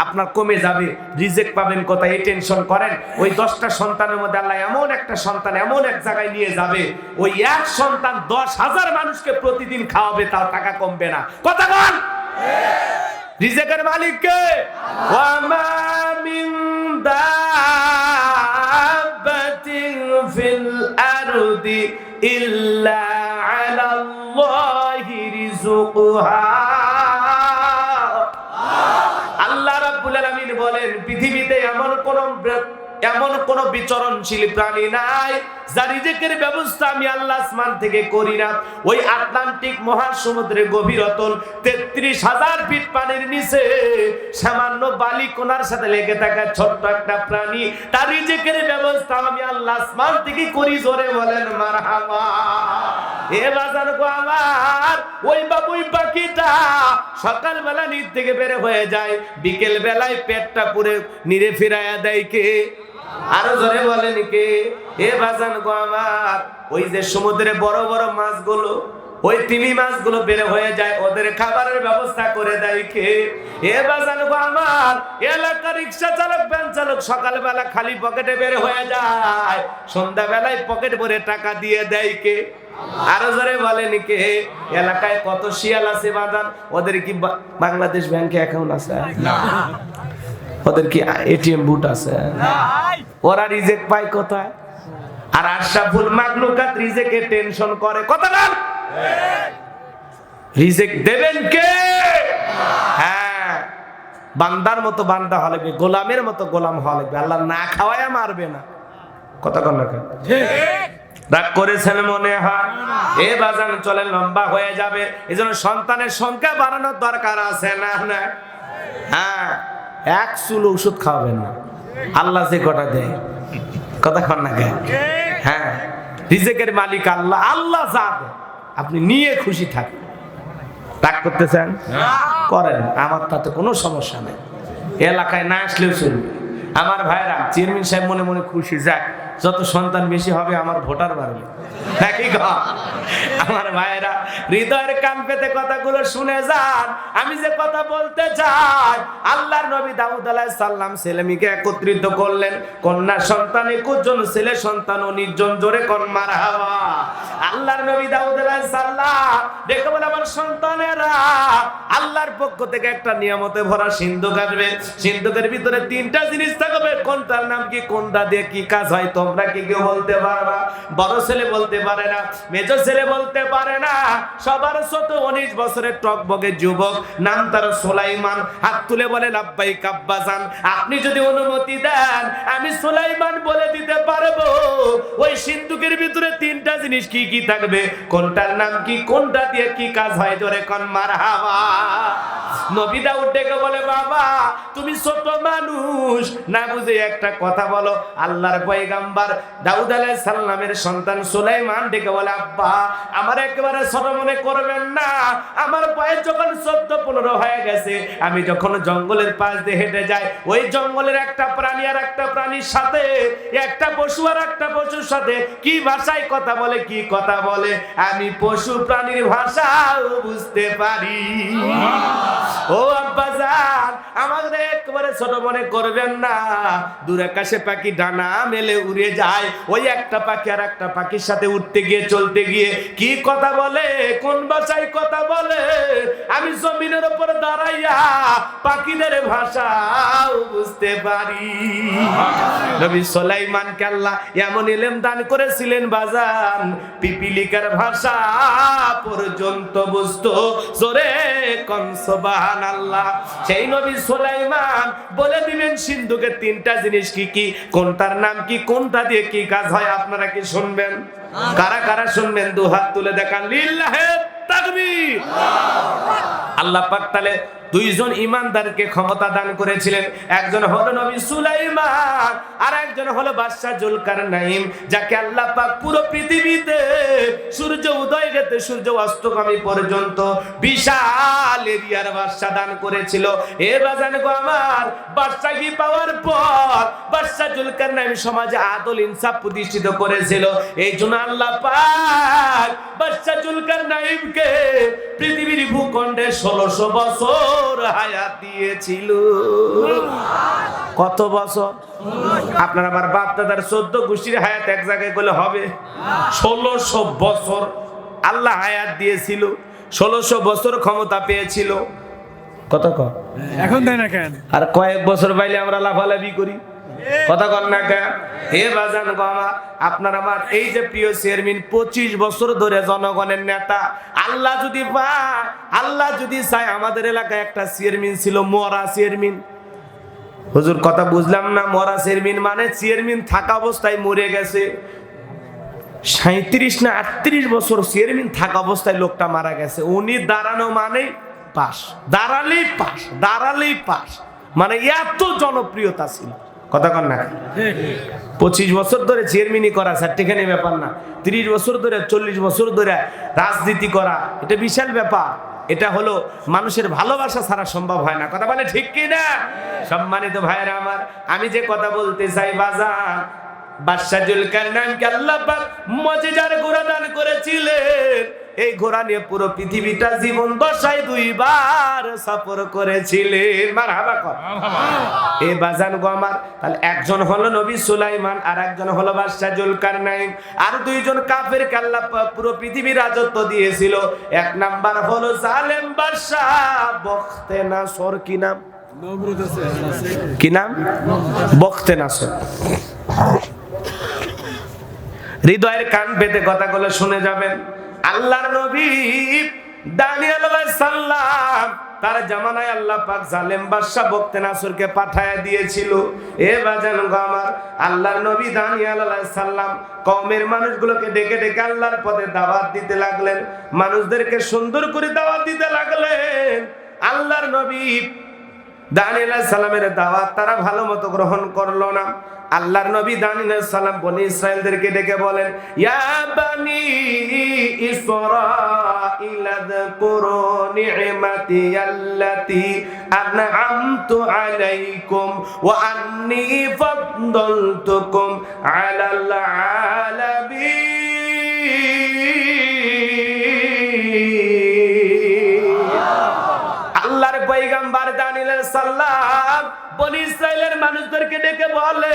Speaker 1: আপনার কমে যাবে, রিজেক্ট পাবেন কোথায়? এই টেনশন করেন। ওই 10টা সন্তানের মধ্যে আল্লাহ এমন একটা সন্তান এমন এক জায়গায় নিয়ে যাবে, ওই এক সন্তান 10,000 মানুষকে প্রতিদিন খাওয়াবে, তাও টাকা কমবে না। কথা বল। রিজেকের মালিক কে? ওয়া মা মিন দাব্বাতিন ফিল আরদি ইল্লা আলাল্লাহি রিজকুহা। আল্লাহ রাব্বুল আলামিন বলেন, পৃথিবীতে এমন কোন বিচরণশীল প্রাণী নাই যার রিজিকের ব্যবস্থা আমি আল্লাহ আসমান থেকে করি না। ওই আটলান্টিক মহাসমুদ্রের গভীরতল 33,000 ফিট পানির নিচে সামান্য বালি কোনার সাথে লেগে থাকা ছোট্ট একটা প্রাণী, তার রিজিকের ব্যবস্থা আমি আল্লাহ আসমান থেকে করি। জোরে বলেন মারহাবা। এ বাজার গো আমার, ওই বাবুই পাখিটা সকালবেলা নিচ থেকে বের হয়ে যায়, বিকেল বেলায় পেটটা পুরে নিরে ফিরাইয়া দেয় কে? আরো জোরে বলেন কে? এ বাজান গো আমার, ওই যে সমুদ্রে বড় বড় মাছগুলো, ওই তিমি মাছগুলো বের হয়ে যায়, ওদের খাবারের ব্যবস্থা করে দেয় কে? এ বাজান গো আমার, এলাকার রিক্সা চালক, ভ্যান চালক সকালবেলা খালি পকেটে বের হয়ে যায়, সন্ধ্যাবেলায় পকেট ভরে টাকা দিয়ে দেয় কে? আরো জোরে বলেন কে? এলাকায় কত শিয়াল আছে বাজান, ওদের কি বাংলাদেশ ব্যাংকে অ্যাকাউন্ট আছে? না। ওদের কি এটিএম বুট আছে? ওরা রিজেক্ট পায় কোথায়? আর আশরাফুল মাখলুকাত রিজেকে টেনশন করে। কথা বল। রিজেক্ট দেবেন কে? হ্যাঁ, বান্দার মতো বান্দা হওয়া লাগবে, গোলামের মতো গোলাম হওয়া লাগবে। আল্লাহ না খাওয়ায় মারবে না। কথা কন না? রাগ করেছেন মনে হয়? এ বাজান চলে লম্বা হয়ে যাবে, এজন্য সন্তানের সংখ্যা বাড়ানোর দরকার আছে না? না, হ্যাঁ, এক চুল ওষুধ খাওয়াবেন না, আল্লাহ যে কটা দেয়, কথা কন না কে? হ্যাঁ, রিজেকের মালিক আল্লাহ, আল্লাহ যা দেয় আপনি নিয়ে খুশি থাকেন। রাগ করতেছেন? করেন, আমার তাতে কোনো সমস্যা নেই, এলাকায় না আসলেও চলবে। আমার ভাইরা, চেয়ারম্যান সাহেব মনে মনে খুশি, যাক যত সন্তান বেশি হবে আমার ভোটার বাড়বে। আমার ভাইরা, হৃদয়ের কান পেতে কথাগুলো শুনে যান। আমি যে কথা বলতে চাই, আল্লাহর নবী দাউদ আলাইহিস সালাম ছেলেমেয়েকে একত্রিত করলেন, কন্যা সন্তান 21 জন, ছেলে সন্তান 19 জন। জোরে কোন মারহাবা। আল্লাহর নবী দাউদ আলাইহিস সালাম দেখে বলে, আমার সন্তানেরা, আল্লাহর পক্ষ থেকে একটা নিয়ামতে ভরা সিন্ধুক আসবে, সিন্ধুকের ভিতরে 3টা জিনিস থাকবে, কোনটার নাম কি, কোনটা দিয়ে কি কাজ হয়, তোমরা কি কেউ বলতে পারবা? বড় ছেলে বলতে পারে না, মেজো ছেলে বলতে পারে না, সবার ছোট 19 বছরের টকবগে যুবক, নাম তার সুলাইমান। হাত তুলে বলে, লাব্বাইক আব্বাজান, আপনি যদি অনুমতি দেন আমি সুলাইমান বলে দিতে পারবো ওই সিন্ধুকের ভিতরে 3টা জিনিস কি কি থাকবে, কোনটার নাম কি, কোনটা দিয়ে কি কাজ হয়। জোরে কোন মারহাবা। নবী দাউদ ডেকে বলে, বাবা তুমি ছোট মানুষ, না বুঝে একটা কথা বলো। আল্লাহর পয়গাম্বার দাউদ আলাইহিস সালামের সন্তান সুলাইমান ডেকে বলে, আব্বা আমার একেবারে ছোট মনে করবেন না, আমার বয়স যখন 14-15 হয়ে গেছে, আমি যখন জঙ্গলের পাশ দিয়ে হেঁটে যাই, ওই জঙ্গলের একটা প্রাণী আর একটা প্রাণীর সাথে, একটা পশু আর একটা পশুর সাথে কি ভাষায় কথা বলে, কি কথা বলে, আমি পশু প্রাণীর ভাষাও বুঝতে পারি। ও আব্বাজান, আমাদের একেবারে ছোট মনে করবেন না, দূর আকাশে পাখি ডানা মেলে উড়ে যায়, ওই একটা পাখি আর একটা পাখির সাথে উঠতে গিয়ে, চলতে গিয়ে কি কথা বলে, কোন ভাষায় কথা বলে, আমি জমিনের উপর দাঁড়াইয়া পাখিদের ভাষাও বুঝতে পারি। নবী সুলাইমানকে আল্লাহ এমন ইলম দান করেছিলেন বাজান, পিপিলিকার ভাষা পর্যন্ত বুঝতো। জোরে কোন সুবহানাল্লাহ। সেই নবী সুলাইমান বলে দিবেন সিন্ধুকের 3টা জিনিস কি কি, কোনটার নাম কি, কোনটা দিয়ে কি কাজ হয়। আপনারা কি শুনবেন? কারা কারা শুনবেন? 2 হাত তুলে দেখান। লিল্লাহে তাকবীর। আল্লাহ পাক তাআলা 2 জন ইমানদারকে ক্ষমতা দান করেছিলেন, একজন হলো নবী সুলাইমান আর একজন হলো বাদশা জুলকারনাইন, যাকে আল্লাহ পাক পুরো পৃথিবীতে সূর্য উদয় হতে সূর্য অস্তগামী পর্যন্ত বিশাল এরিয়ার বাদশা দান করেছিল। এ বাজান গো আমার, বাদশাহী পাওয়ার পর বাদশা জুলকারনাইন সমাজে আদল ইনসাফ প্রতিষ্ঠিত করেছিল। এই জন্য আল্লাহ পাক বাদশা জুলকারনাইনকে পৃথিবীর ভূখণ্ডে 1600 বছর হায়াত দিয়েছিল। কত বছর? আপনার আমার বাপ দাদার 14 গোষ্ঠীর হায়াত এক জায়গায় গেলে হবে? 1600 বছর আল্লাহ হায়াত দিয়েছিল, 1600 বছর ক্ষমতা পেয়েছিল। কত কম
Speaker 2: এখন দেয় না কেন?
Speaker 1: আর কয়েক বছর বাইলে আমরা লাফালাফি করি, কথা কন না কেন? হে বাজান গো আমার, আপনার আমার এই যে প্রিয় চেয়ারম্যান 25 বছর ধরে জনগণের নেতা, আল্লাহ যদি পায়, আল্লাহ যদি চায়, আমাদের এলাকায় একটা চেয়ারম্যান ছিল, মরা চেয়ারম্যান। হুজুর কথা বুঝলাম না, মরা চেয়ারম্যান মানে চেয়ারম্যান থাকা অবস্থায় মরে গেছে। 37 না 38 বছর চেয়ারম্যান থাকা অবস্থায় লোকটা মারা গেছে। উনি দাঁড়ানো মানে পাস, দাঁড়ালেই পাস, দাঁড়ালেই পাস, মানে এত জনপ্রিয়তা ছিল। কথা কন না? 25 বছর ধরে চেয়ারম্যানই করা চারটেখানি ব্যাপার না, 30 বছর ধরে 40 বছর ধরে রাজনীতি করা, এটা বিশাল ব্যাপার। এটা হলো মানুষের ভালোবাসা ছাড়া সম্ভব হয় না। কথা বলে ঠিক কি না? সম্মানিত ভাইরা আমার, আমি যে কথা বলতে চাই বাজান, বাদশা জুলকারনাইনকে আল্লাহ পাক মুজিজার ঘোড়া দান করেছিলেন। এই ঘোড়া নিয়ে পুরো পৃথিবীটা জীবন দশায় 2 বার সফর করেছিলেন। মারহাবা কর। এই বাজান গো আমার, তাহলে একজন হলো নবী সুলাইমান আর একজন হলো বাদশা জুলকারনাইন, আর 2 জন কাফেরকে আল্লাহ পুরো পৃথিবীর রাজত্ব দিয়েছিল। 1 নাম্বার হলো জালেম বাদশা বখতেনাসর। কি নাম? কি নাম? বখতেনাসর। হৃদয়ের কান পেতে কথাগুলো শুনে যাবেন। আল্লাহর নবী দানিয়েল আলাইহিস সালাম তার জামানায় আল্লাহ পাক জালেম বাদশা বখতে নাসরকে পাঠায়া দিয়েছিল। এ বাজান গো আমার, আল্লাহর নবী দানিয়েল আলাইহিস সালাম কওমের মানুষগুলোকে ডেকে ডেকে আল্লাহর পথে দাওয়াত দিতে লাগলেন, মানুষদেরকে সুন্দর করে দাওয়াত দিতে লাগলেন। আল্লাহর নবী দানিয়েল আলাইহিস সালামের দাওয়াত তারা ভালো মতো গ্রহণ করলো না। আল্লাহর নবী দানিয়েল আলাইহিস সালাম বনি ইসরাইলদেরকে ডেকে বলেন, ইয়া বানি ইসরাঈল আযকুরু নি'মাতি আল্লাতী আন'আমতু আলাইকুম ওয়া আন্নী ফাদ্দালতুকুম আলাল আলামিন। আল্লাহর পয়গম্বর দানিয়েল আলাইহিস সালাম বনি ইসরাইলের মানুষদেরকে ডেকে বলে,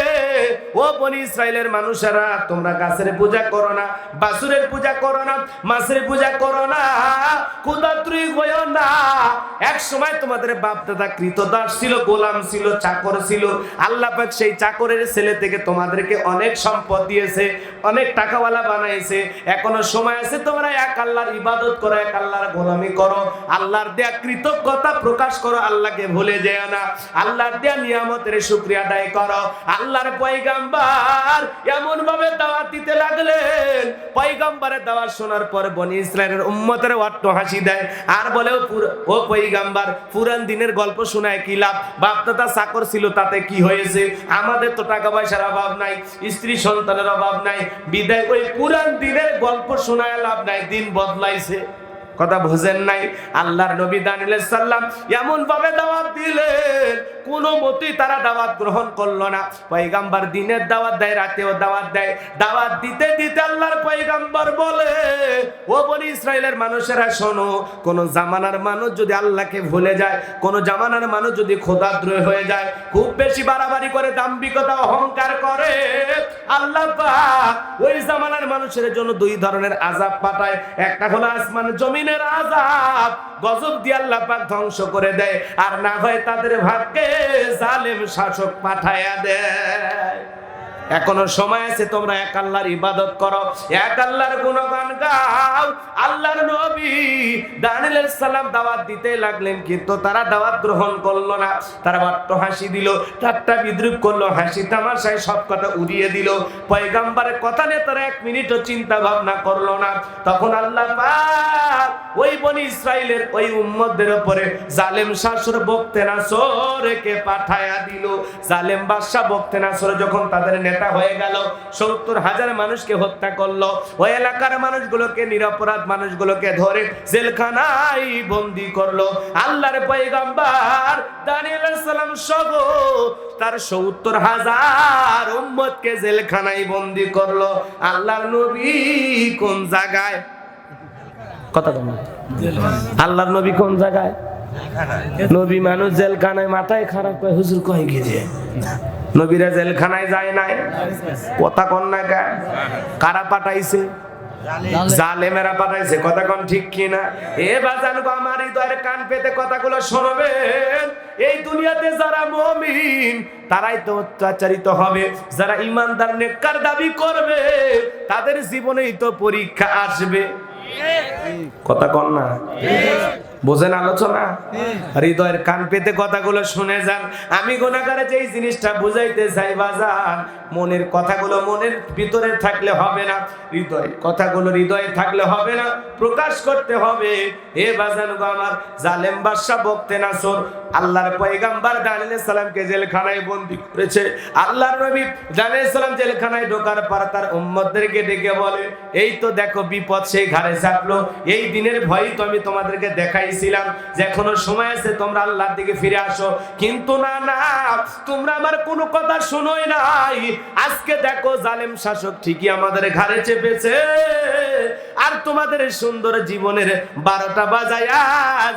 Speaker 1: ও বনি ইসরাইলের মানুষেরা, তোমরা গাছের পূজা করো না, বাছুরের পূজা করো না, মাছের পূজা করো না, ক্ষুধার্তই হইও না। এক সময় তোমাদের বাপ দাদা কৃতদাস ছিল, গোলাম ছিল, চাকর ছিল। আল্লাহ পাক সেই চাকরের ছেলে থেকে তোমাদেরকে অনেক সম্পদ দিয়েছে, অনেক টাকাওয়ালা বানাইছে। এখনো সময় আছে, তোমরা এক আল্লাহর ইবাদত করো, এক আল্লাহর গোলামি করো, আল্লাহর দেয়া কৃতজ্ঞতা প্রকাশ করো, আল্লাহকে ভুলে যেও না, আল্লাহর নিয়ামতের শুকরিয়া আদায় করো। আল্লাহর পয়গম্বর এমন ভাবে দাওয়াত দিতে লাগলেন, পয়গম্বরের দাওয়াত শোনার পর বনি ইসরাইলের উম্মতের অট্ট হাসি দেয় আর বলে, ও পয়গম্বর, পুরান দিনের গল্প শোনায় কি লাভ? বাপ দাদা চাকর ছিল, তাতে কি হয়েছে? আমাদের তো টাকা পয়সার অভাব নাই, স্ত্রী সন্তানের অভাব নাই, বিদায় ওই পুরান দিনের গল্প শোনায় লাভ নাই, দিন বদলাইছে। কথা বুঝেন নাই? আল্লাহর নবী দানিয়েল আলাইহিস সালাম এমন ভাবে দাওয়াত দিলেন, কোনো মতেই তারা দাওয়াত গ্রহণ করলো না। পয়গম্বর দিনের দাওয়াত দেয়, রাতেও দাওয়াত দেয়। দাওয়াত দিতে দিতে আল্লাহর পয়গম্বর বলে, ও বনি ইসরাইলের মানুষেরা শোনো, কোন জামানার মানুষ যদি আল্লাহকে ভুলে যায়, কোন জামানার মানুষ যদি খোদাদ্রোহী হয়ে যায়, খুব বেশি বাড়াবাড়ি করে, দাম্ভিকতা অহংকার করে, আল্লাহ পাক ওই জামানার মানুষের জন্য দুই ধরনের আযাব পাঠায়। একটা হলো আসমান জমিনের আযাব, গজব দিয়ে আল্লাহ পাক ধ্বংস করে দেয়, আর না হয় তাদের ভাগ্যে জালেম শাসক পাঠায়া দেয়। এখনো সময় আছে, তোমরা এক আল্লাহর ইবাদত করো, এক আল্লাহর গুণগান গাও। আল্লাহর নবী দানিয়েল আলাইহিস সালাম দাওয়াত দিতে লাগলেন, কিন্তু তারা দাওয়াত গ্রহণ করলো না। তারা বাট্ট হাসি দিল, ঠাট্টা বিদ্রুপ করলো, হাসি তামাশায় সব কথা উড়িয়ে দিল। পয়গম্বরের কথা নিয়ে তারা এক মিনিটও চিন্তা ভাবনা করলো না। তখন আল্লাহ পাক ওই বনি ইসরাইলের ওই উম্মতদের উপরে জালেম শাসক বখতে নাসরকে পাঠায়া দিল। জালেম বাদশা বখতে নাসর যখন তাদের হয়ে গেল, ৭০,০০০ মানুষকে হত্যা করলো। ওই এলাকার মানুষগুলোকে, নিরপরাধ মানুষগুলোকে ধরে জেলখানায় বন্দী করলো। আল্লাহর পয়গম্বর দানিয়েল আলাইহিস সালাম সহ তার ৭০,০০০ উম্মতকে জেলখানায় বন্দী করলো। আল্লাহর নবী কোন জায়গায়? কথা বল। আল্লাহর নবী কোন জায়গায়? নবী মানুষ জেলখানায়, মাথায় খারাপ করে হুজুর কয় গিয়ে নবীরা জেলখানায় যায় নাই। কথা কন না, কারা পাঠাইছে? জালেমেরা পাঠাইছে। কথা কন ঠিক কিনা? এ বাজান গো, আমার হৃদয়ের কান পেতে কথাগুলো শুনবেন। এই দুনিয়াতে যারা মুমিন তারাই তো অত্যাচারিত হবে, যারা ইমানদার নেককার দাবি করবে তাদের জীবনেই তো পরীক্ষা আসবে। কথা কন না, বোঝেন আলোচনা? হৃদয়ের কান পেতে কথাগুলো শুনে যান। আমি গুনাহগারে যেই জিনিসটা বুঝাইতে চাই বাজান, মনের কথাগুলো মনের ভিতরে থাকলে হবে না, হৃদয়ের কথাগুলো হৃদয়ে থাকলে হবে না, প্রকাশ করতে হবে। হে বাজান গো আমার, জালেম বাদশা বখতে নাসর আল্লাহর পয়গম্বর দানিয়েল আলাইহিস সালামকে জেলখানায় বন্দী করেছে। আল্লাহর নবী দানিয়েল আলাইহিস সালাম জেলখানায় ঢোকার পর তার উম্মতদেরকে ডেকে বলে, এই তো দেখো বিপদ সেই ঘাড়ে চাপলো, এই দিনের ভয় তো আমি তোমাদেরকে দেখাইছিলাম যে এখনো সময় আছে, তোমরা আল্লাহর দিকে ফিরে আসো। কিন্তু না না, তোমরা আমার কোনো কথা শুনোই নাই। আজকে দেখো জালেম শাসক ঠিকই আমাদের ঘাড়ে চেপেছে, আর তোমাদের সুন্দর জীবনের 12টা বাজায়া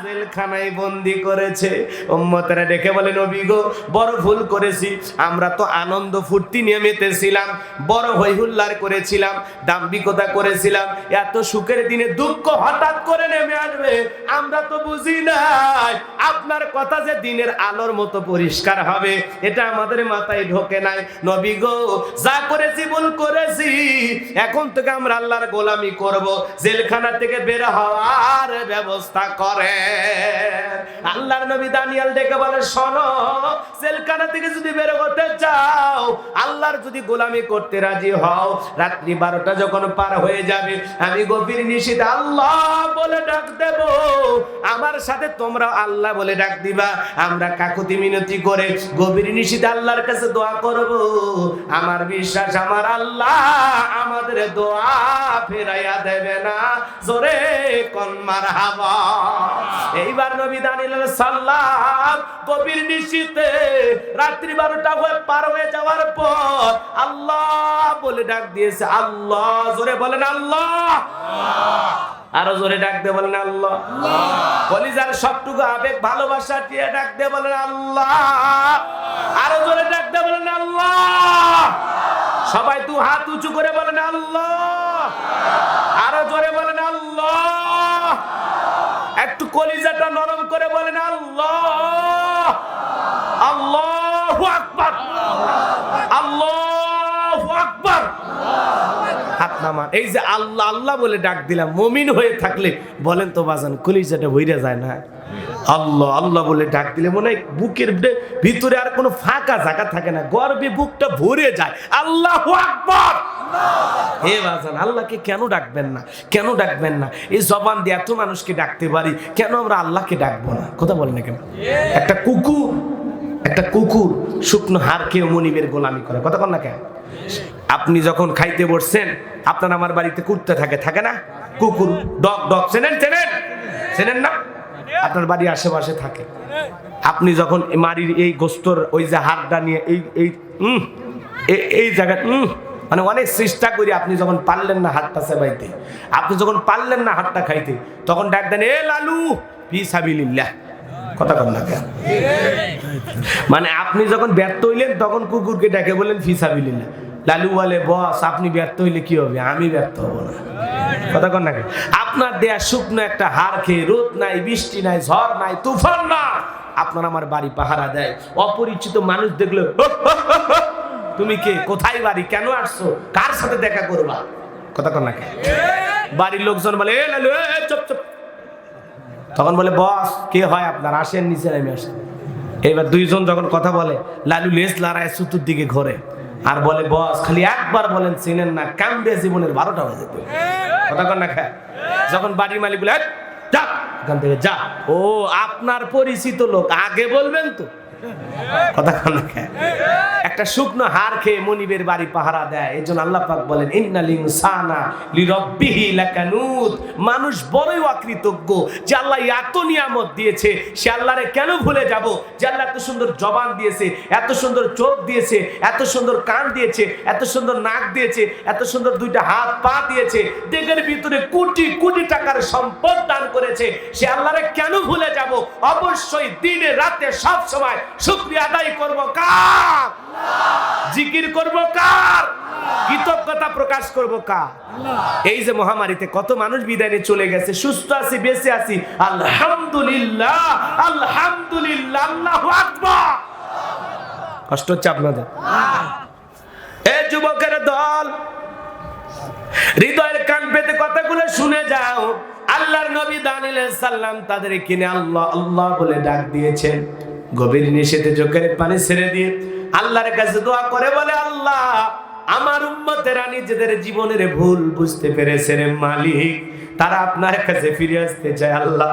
Speaker 1: জেলখানায় বন্দী করেছে। উম্মতেরা ডেকে বলে, নবী গো, বড় ভুল করেছি, আমরা তো আনন্দ ফুর্তি নিয়ে মেতেছিলাম, বড় হইহুল্লার করেছিলাম, দাম্ভিকতা করেছিলাম। এত সুখের দিনে দুঃখ হঠাৎ করে নেমে আসবে, আমরা তো বুঝি নাই, আপনার কথা যে দিনের আলোর মতো পরিষ্কার হবে এটা আমাদের মাথায় ঢোকে নাই। নবী গো, যা করেছি ভুল করেছি, এখন থেকে আমরা আল্লাহর গোলামি করব, জেলখানা থেকে বের হওয়ার ব্যবস্থা করে। আল্লাহর নবী দানিয়েল ডেকে বলে, শোনো, জেলখানা থেকে যদি বের হতে চাও, আল্লাহর যদি গোলামি করতে রাজি হও, রাত্রি 12টা যখন পার হয়ে যাবে, আমি গভীর নিশীথে আল্লাহ বলে ডাক দেব, আমার সাথে তোমরা আল্লাহ বলে ডাক দিবা। আমরা কাকুতি মিনতি করে গভীর নিশীথে আল্লাহর কাছে দোয়া করব। আমার বিশ্বাস, আমার আল্লাহ আমাদের দোয়া ফেরাইয়া দেবে না। জোরে কোন মারহাবা। এইবার নবী দানিয়েল সাল্লাম গভীর নিশীথে রাত্রি 12টা পার হয়ে যাওয়ার পর আল্লাহ বলে ডাক দিয়েছে। আল্লাহ, জোরে বলেন আল্লাহ। আরো জোরে ডাক দিয়ে বলেন আল্লাহ। কলিজার সবটুকু আবেগ ভালোবাসা দিয়ে ডাক দিয়ে বলেন আল্লাহ। আরো জোরে ডাক দিয়ে বলেন আল্লাহ। সবাই তু হাত উঁচু করে বলেন আল্লাহ। আরো জোরে বলেন আল্লাহ। একটু কলিজাটা নরম করে বলেন আল্লাহ। আল্লাহু আকবার, আল্লাহু আকবার। হাত নামান। এই যে আল্লাহ আল্লাহ বলে ডাক দিলাম, মুমিন হয়ে থাকলে বলেন তো বাজান, কলিজাটা ভইরা যায় না? আল্লাহ আল্লাহ বলে ডাক দিলে মনে হয় বুকের ভিতরে আর কোনো ফাঁকা জায়গা থাকে না, গর্বে বুকটা ভরে যায়। আল্লাহু আকবার। হে বাজান, আল্লাহকে কেন ডাকবেন না? কেন ডাকবেন না? এই জবান দিয়ে এত মানুষকে ডাকতে পারি, কেন আমরা আল্লাহকে ডাকবো না? কথা বলেন না কেন? একটা কুকুর শুকনো হাড় খেয়ে মনিবের গোলামি করে, কথা বল না কেন? আপনি যখন খাইতে বসছেন, আপনার আমার বাড়িতে কুত্তে থাকে না? কুকুর, ডগ ডগ, চেনেন না? আপনার বাড়ির আশেপাশে থাকে। আপনি যখন মাড়ির এই গোস্তর ওই যে হাড়টা নিয়ে এই জায়গা মানে অনেক চেষ্টা করি, আপনি যখন পারলেন না হাতটা চেবাইতে, আপনি যখন পারলেন না হাতটা খাইতে, তখন ডাক দেন, এ লালু ফি সাবিলিল্লাহ। কথা কন না কেন? মানে আপনি যখন ব্যর্থ হইলেন তখন কুকুরকে ডেকে বলেন ফি সাবিলিল্লাহ। লালু বলে, বস আপনি ব্যর্থ হইলে কি হবে, আমি ব্যর্থ হবো না। কথা কন না কেন? আপনার দেয়া শুকনো একটা হাড় খেয়ে, রোদ নাই, বৃষ্টি নাই, ঝড় নাই, তুফান না, আপনার আমার বাড়ি পাহারা দেয়। অপরিচিত মানুষ দেখলে, তুমি কে, কোথায় বাড়ি, কেন আসছো, কার সাথে দেখা করবা? কথা কন না কেন? বাড়ির লোকজন বলে, এ লালু চুপ চুপ। তখন বলে, বস কে হয় আপনার, আসেন নিচে নেমে আসেন। এবার দুইজন যখন কথা বলে, লালু লেজ লড়ায় চতুর্দিকে ঘোরে আর বলে, বস খালি একবার বলেন চিনেন না, কান্দে জীবনের 12টা বাজে। কথা কন না খা? যখন বাড়ির মালিক বলে, যা এখান থেকে যা, ও আপনার পরিচিত লোক, আগে বলবেন তো। কথা কন না খা? একটা শুকনো হাড় খেয়ে মনিবের বাড়ি পাহারা দেয়। এই জন্য আল্লাহ পাক বলেন, ইন্নাল ইনসানা লিরাব্বিহি লাকানুত। মানুষ বড়ই অকৃতজ্ঞ যে আল্লাহ এত নিয়ামত দিয়েছে, সে আল্লাহরে কেন ভুলে যাব? যে আল্লাহ এত সুন্দর জবান দিয়েছে, এত সুন্দর চোখ দিয়েছে, এত সুন্দর কান দিয়েছে, এত সুন্দর নাক দিয়েছে, এত সুন্দর দুইটা হাত পা দিয়েছে, দেহের ভিতরে কোটি কোটি টাকার সম্পদ দান করেছে, সে আল্লাহরে কেন ভুলে যাব? অবশ্যই দিনে রাতে সব সময় শুকরিয়া আদায় করব কার? জিকির করব কার? কৃতজ্ঞতা প্রকাশ করব কার? এই যে মহামারীতে কত মানুষ বিদায় নিয়ে চলে গেছে, সুস্থ আছি, বেঁচে আছি, আলহামদুলিল্লাহ, আলহামদুলিল্লাহ, আল্লাহু আকবার। কষ্ট হচ্ছে আপনাদের? এই যুবকের দল, হৃদয়ের কান পেতে কথাগুলো শুনে যাও। আল্লাহর নবী দানিয়েল সাল্লাম তাদের কিনে আল্লাহ আল্লাহ বলে ডাক দিয়েছেন। গভীর নিশীথে চোখের পানি ছেড়ে দিয়ে আল্লাহর কাছে দোয়া করে বলে, আল্লাহ আমার উম্মতেরা নিজেদের জীবনের ভুল বুঝতে পেরেছে রে মালিক, তারা আপনার কাছে ফিরে আসতে চায়। আল্লাহ,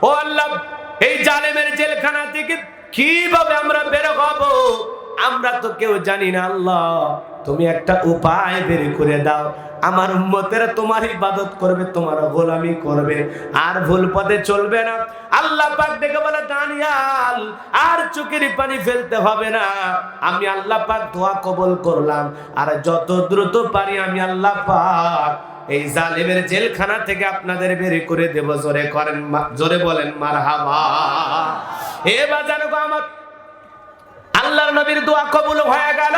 Speaker 1: ও আল্লাহ, এই জালেমের জেলখানা থেকে কিভাবে আমরা বের হব আমরা তো কেউ জানি না। আল্লাহ তুমি একটা উপায় বের করে দাও, আমার উম্মতেরা তোমার ইবাদত করবে, তোমার গোলামি করবে, আর ভুল পথে চলবে না। আল্লাহ পাক ডেকে বলে, দানিয়েল আর চোখের পানি ফেলতে হবে না, আমি আল্লাহ পাক দোয়া কবুল করলাম, আর যত দ্রুত পারি আমি আল্লাহ পাক এই জালেমের জেলখানা থেকে আপনাদের বের করে দেব। জোরে বলেন মারহাবা। এ বাজানো গো আমার, আল্লাহর নবীর দোয়া কবুল হয়ে গেল।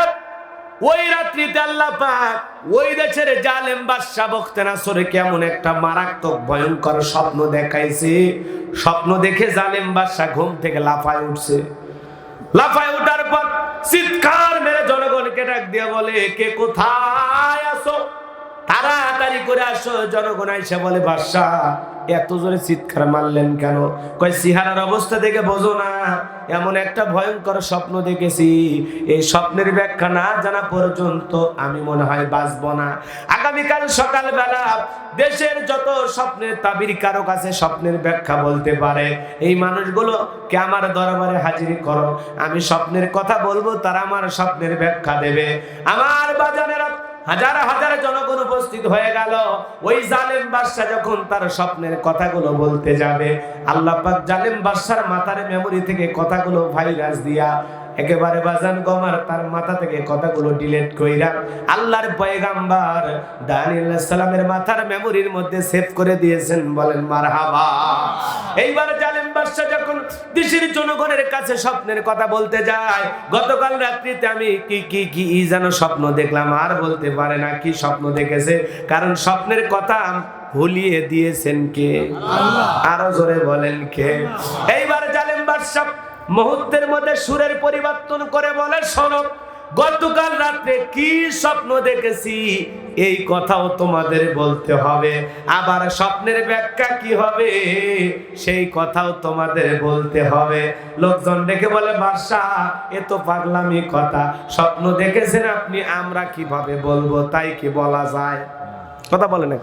Speaker 1: ওই রাত্রিতে আল্লাহ পাক ওই দেশের জালেম বাদশা বখতেনাছরে কেমন একটা মারাত্মক ভয়ঙ্কর স্বপ্ন দেখাইছে। স্বপ্ন দেখে জালেম বাদশা ঘুম থেকে লাফায় উঠছে। লাফায় উঠার পর চিৎকার মেরে জনগণকে ডাক দিয়ে বলে, কে কোথায় আছো, তাড়াতাড়ি করে আসো। জনগণ আইসা বলে, বাদশা এত জোরে চিৎকার মারলেন কেন? কয়, সিহারার অবস্থা দেখে বোঝো না, এমন একটা ভয়ঙ্কর স্বপ্ন দেখেছি, এই স্বপ্নের ব্যাখ্যা না জানা পর্যন্ত আমি মনে হয় বাঁচবো না। আগামীকাল সকালবেলা দেশের যত স্বপ্নের তাবির কারো কাছে স্বপ্নের ব্যাখ্যা বলতে পারে, এই মানুষগুলো কে আমার দরবারে হাজির করো, আমি স্বপ্নের কথা বলবো, তারা আমার স্বপ্নের ব্যাখ্যা দেবে। আমার বাজানেরা হাজার হাজার জনগণ উপস্থিত হয়ে গেল। ওই জালেম বাদশা যখন তার স্বপ্নের কথাগুলো বলতে যাবে, আল্লাহ পাক জালেম বাদশার মাথার মেমোরি থেকে কথাগুলো ভাইরাস দিয়া একেবারে বাজান গমার তার মাথা থেকে কথাগুলো ডিলিট কইরা আল্লাহর পয়গাম্বার দানিয়েল আলাইহিস সালামের মাথার মেমোরির মধ্যে সেভ করে দিয়েছেন। বলেন মারহাবা। এইবার জালেম বাদশা যখন দেশের জনগণের কাছে স্বপ্নের কথা বলতে যায়, গতকাল রাত্রিতে আমি কি যেন স্বপ্ন দেখলাম, আর বলতে পারে না কি স্বপ্ন দেখেছে, কারণ স্বপ্নের কথা ভুলিয়ে দিয়েছেন কে? আল্লাহ। আরো জোরে বলেন কে? এইবার জালেম বাদশা মুহূর্তের মধ্যে সুরের পরিবর্তন করে বলে, শোনো, গতকাল রাতে কি স্বপ্ন দেখেছি এই কথাও তোমাদের বলতে হবে, আবার স্বপ্নের ব্যাখ্যা কি হবে সেই কথাও তোমাদের বলতে হবে। লোকজন ডেকে বলে, বাদশাহ এ তো পাগলামি কথা, স্বপ্ন দেখেছেন আপনি, আমরা কিভাবে বলবো, তাই কি বলা যায়? কথা বলে না।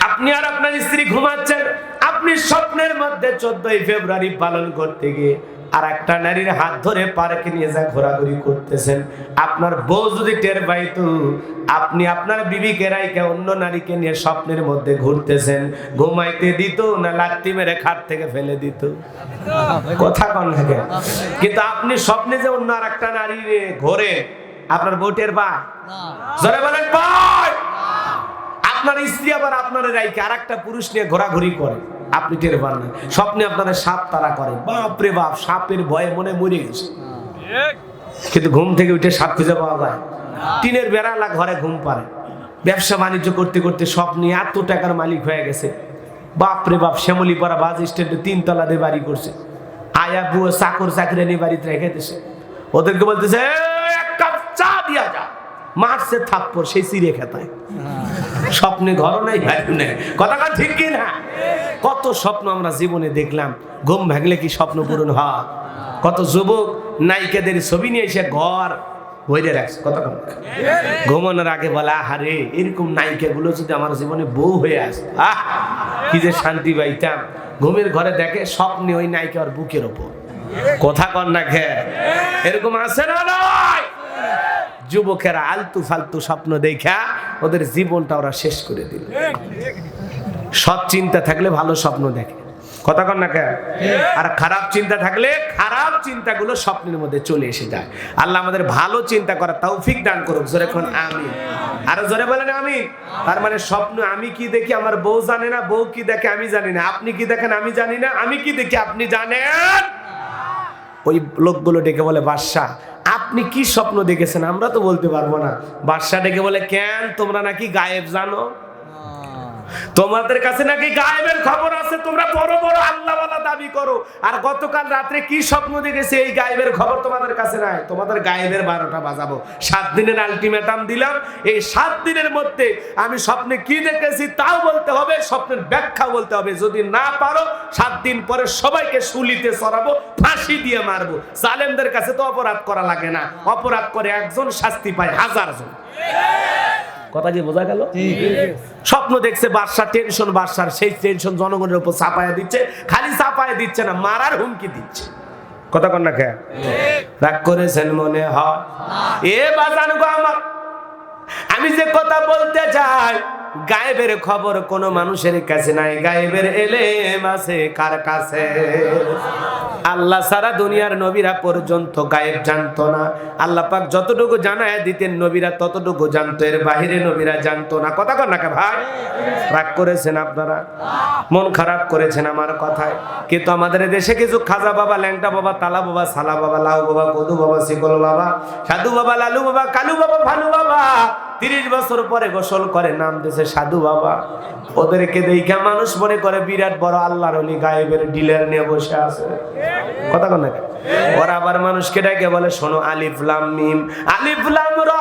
Speaker 1: আপনি আর আপনার স্ত্রী ঘুমাচ্ছেন, আপনি স্বপ্নের মধ্যে 14ই ফেব্রুয়ারি পালন করতে গিয়ে আর একটা নারীর হাত ধরে পার্কে নিয়ে যা ঘোরাঘুরি করতেছেন। আপনার বউ যদি টের পাইতো আপনি আপনার বিবিকে রাইকে অন্য নারীকে নিয়ে স্বপ্নের মধ্যে ঘুরতেছেন, ঘুমাইতে দিত না লাত্তি মেরে খাট থেকে ফেলে দিত? কথা কন না কেন? কিন্তু আপনি স্বপ্নে যে অন্য আর একটা নারী ঘোরে, আপনার বউ টের পায়? জোরে বলেন পায়? আপনার স্ত্রী আবার আপনার রাইকে আর একটা পুরুষ নিয়ে ঘোরাঘুরি করে, আপনি টের পান না। স্বপ্নে আপনারা সাপ তারা করে, বাপরে বাপ, সাপের ভয়ে মনে মরে গেছে, কিন্তু ঘুম থেকে উঠে সাপ খুঁজে পাওয়া যায়? টিনের বেড়ালা ঘরে ঘুম পারে, ব্যবসা বাণিজ্য করতে করতে স্বপ্নে এত টাকার মালিক হয়ে গেছে, বাপরে বাপ, শ্যামলীপাড়া বাস স্ট্যান্ডে 3 তলা দিয়ে বাড়ি করছে, আয়া বুয়ো চাকর চাকরি নিয়ে বাড়িতে রেখে দিছে, ওদেরকে বলতেছে এক কাপ চা দিয়া যা, মারছে থাপ্পড়, সেই চিড়ে খেতায়। স্বপ্নে ঘর নাই, কথা ঠিক কি না? কত স্বপ্ন আমরা জীবনে দেখলাম, ঘুম ভাগলে কি স্বপ্ন পূরণ হয়? কত যুবক নায়িকাদের ছবি নিয়ে এসে ঘর বইরে রাখছে, কত ঘুমানোর আগে বলা, আরে এরকম নায়িকা গুলো যদি আমার জীবনে বউ হয়ে আসে, আহ কি যে শান্তি পাইতাম। ঘুমের ঘরে দেখে স্বপ্নে ওই নায়িকা ওর বুকের ওপর, কথা কন না খে? এরকম আছে না নয়? যুবকেরা আলতু ফালতু স্বপ্ন দেখা ওদের জীবনটা ওরা শেষ করে দিল। সৎ চিন্তা থাকলে ভালো স্বপ্ন দেখে, কথা কন না কেন? আর খারাপ চিন্তা থাকলে খারাপ চিন্তাগুলো স্বপ্নের মধ্যে চলে এসে যায়। আল্লাহ আমাদের ভালো চিন্তা করার তৌফিক দান করুক, জোরে কোন আমিন। আরো জোরে বলেন আমিন। তার মানে স্বপ্ন আমি কি দেখি আমার বউ জানে না, বউ কি দেখে আমি জানি না, আপনি কি দেখেন আমি জানি না, আমি কি দেখি আপনি জানেন। ওই লোকগুলো ডেকে বলে, বাদশা আপনি কি স্বপ্ন দেখেছেন? আমরা তো বলতে পারবো না। বাদশা ডেকে বলে, কেন তোমরা নাকি গায়েব জানো? তোমাদের কাছে নাকি গায়েবের খবর আছে, তোমরা বড় বড় আল্লাহওয়ালা দাবি করো, আর গতকাল রাত্রে কি স্বপ্ন দেখেছে এই গায়েবের খবর তোমাদের কাছে নাই। তোমাদের গায়েবের 12টা বাজাবো। 7 দিনের আলটিমেটাম দিলাম, এই 7 দিনের মধ্যে আমি স্বপ্নে কি দেখেছি তাও বলতে হবে, স্বপ্নের ব্যাখ্যা বলতে হবে। যদি না পারো 7 দিন পরে সবাইকে শুলিতে চড়াবো, ফাঁসি দিয়ে মারবো। জালেমদের কাছে তো অপরাধ করা লাগে না, অপরাধ করে একজন, শাস্তি পায় 1000 জন। কথা কি বোঝা গেল? স্বপ্ন দেখছে বাদশা, টেনশন বাদশার, সেই টেনশন জনগণের উপর চাপায়া দিচ্ছে, খালি চাপায়া দিচ্ছে না, মারার হুমকি দিচ্ছে। কথা কন না কে? রাগ করেছেন মনে হয়? এ বাজান গো আমার, আমি যে কথা বলতে চাই, গায়েবের খবর কোন মানুষের কাছে নাই, গায়েবের এলেম আছে কার কাছে? আল্লাহ সারা দুনিয়ার নবীরা পর্যন্ত গায়েব জানতো না। আল্লাহ পাক যতটুকু জানায় দিতেন নবীরা ততটুকু জানতো, এর বাহিরে নবীরা জানতো না। কথা কন না কে ভাই? রাগ করেছেন আপনারা, মন খারাপ করেছেন আমার কথায়। কিন্তু আমাদের দেশে কিছু খাজা বাবা, ল্যাংটা বাবা, তালা বাবা, সালা বাবা, লাউ বাবা, কদু বাবা, শিকল বাবা, সাধু বাবা, লালু বাবা, কালু বাবা, ভানু বাবা 30 বছর পরে গোসল করে নাম দিয়েছে সাধু বাবা। ওদেরকে দেখে মানুষ মনে করে বিরাট বড় আল্লাহর ওলি, গায়েবের ডিলার নিয়ে বসে আছে। কথা কন না? ওরা আবার মানুষকে ডেকে বলে শোনো আলিফ লাম মিম, আলিফ লাম রা,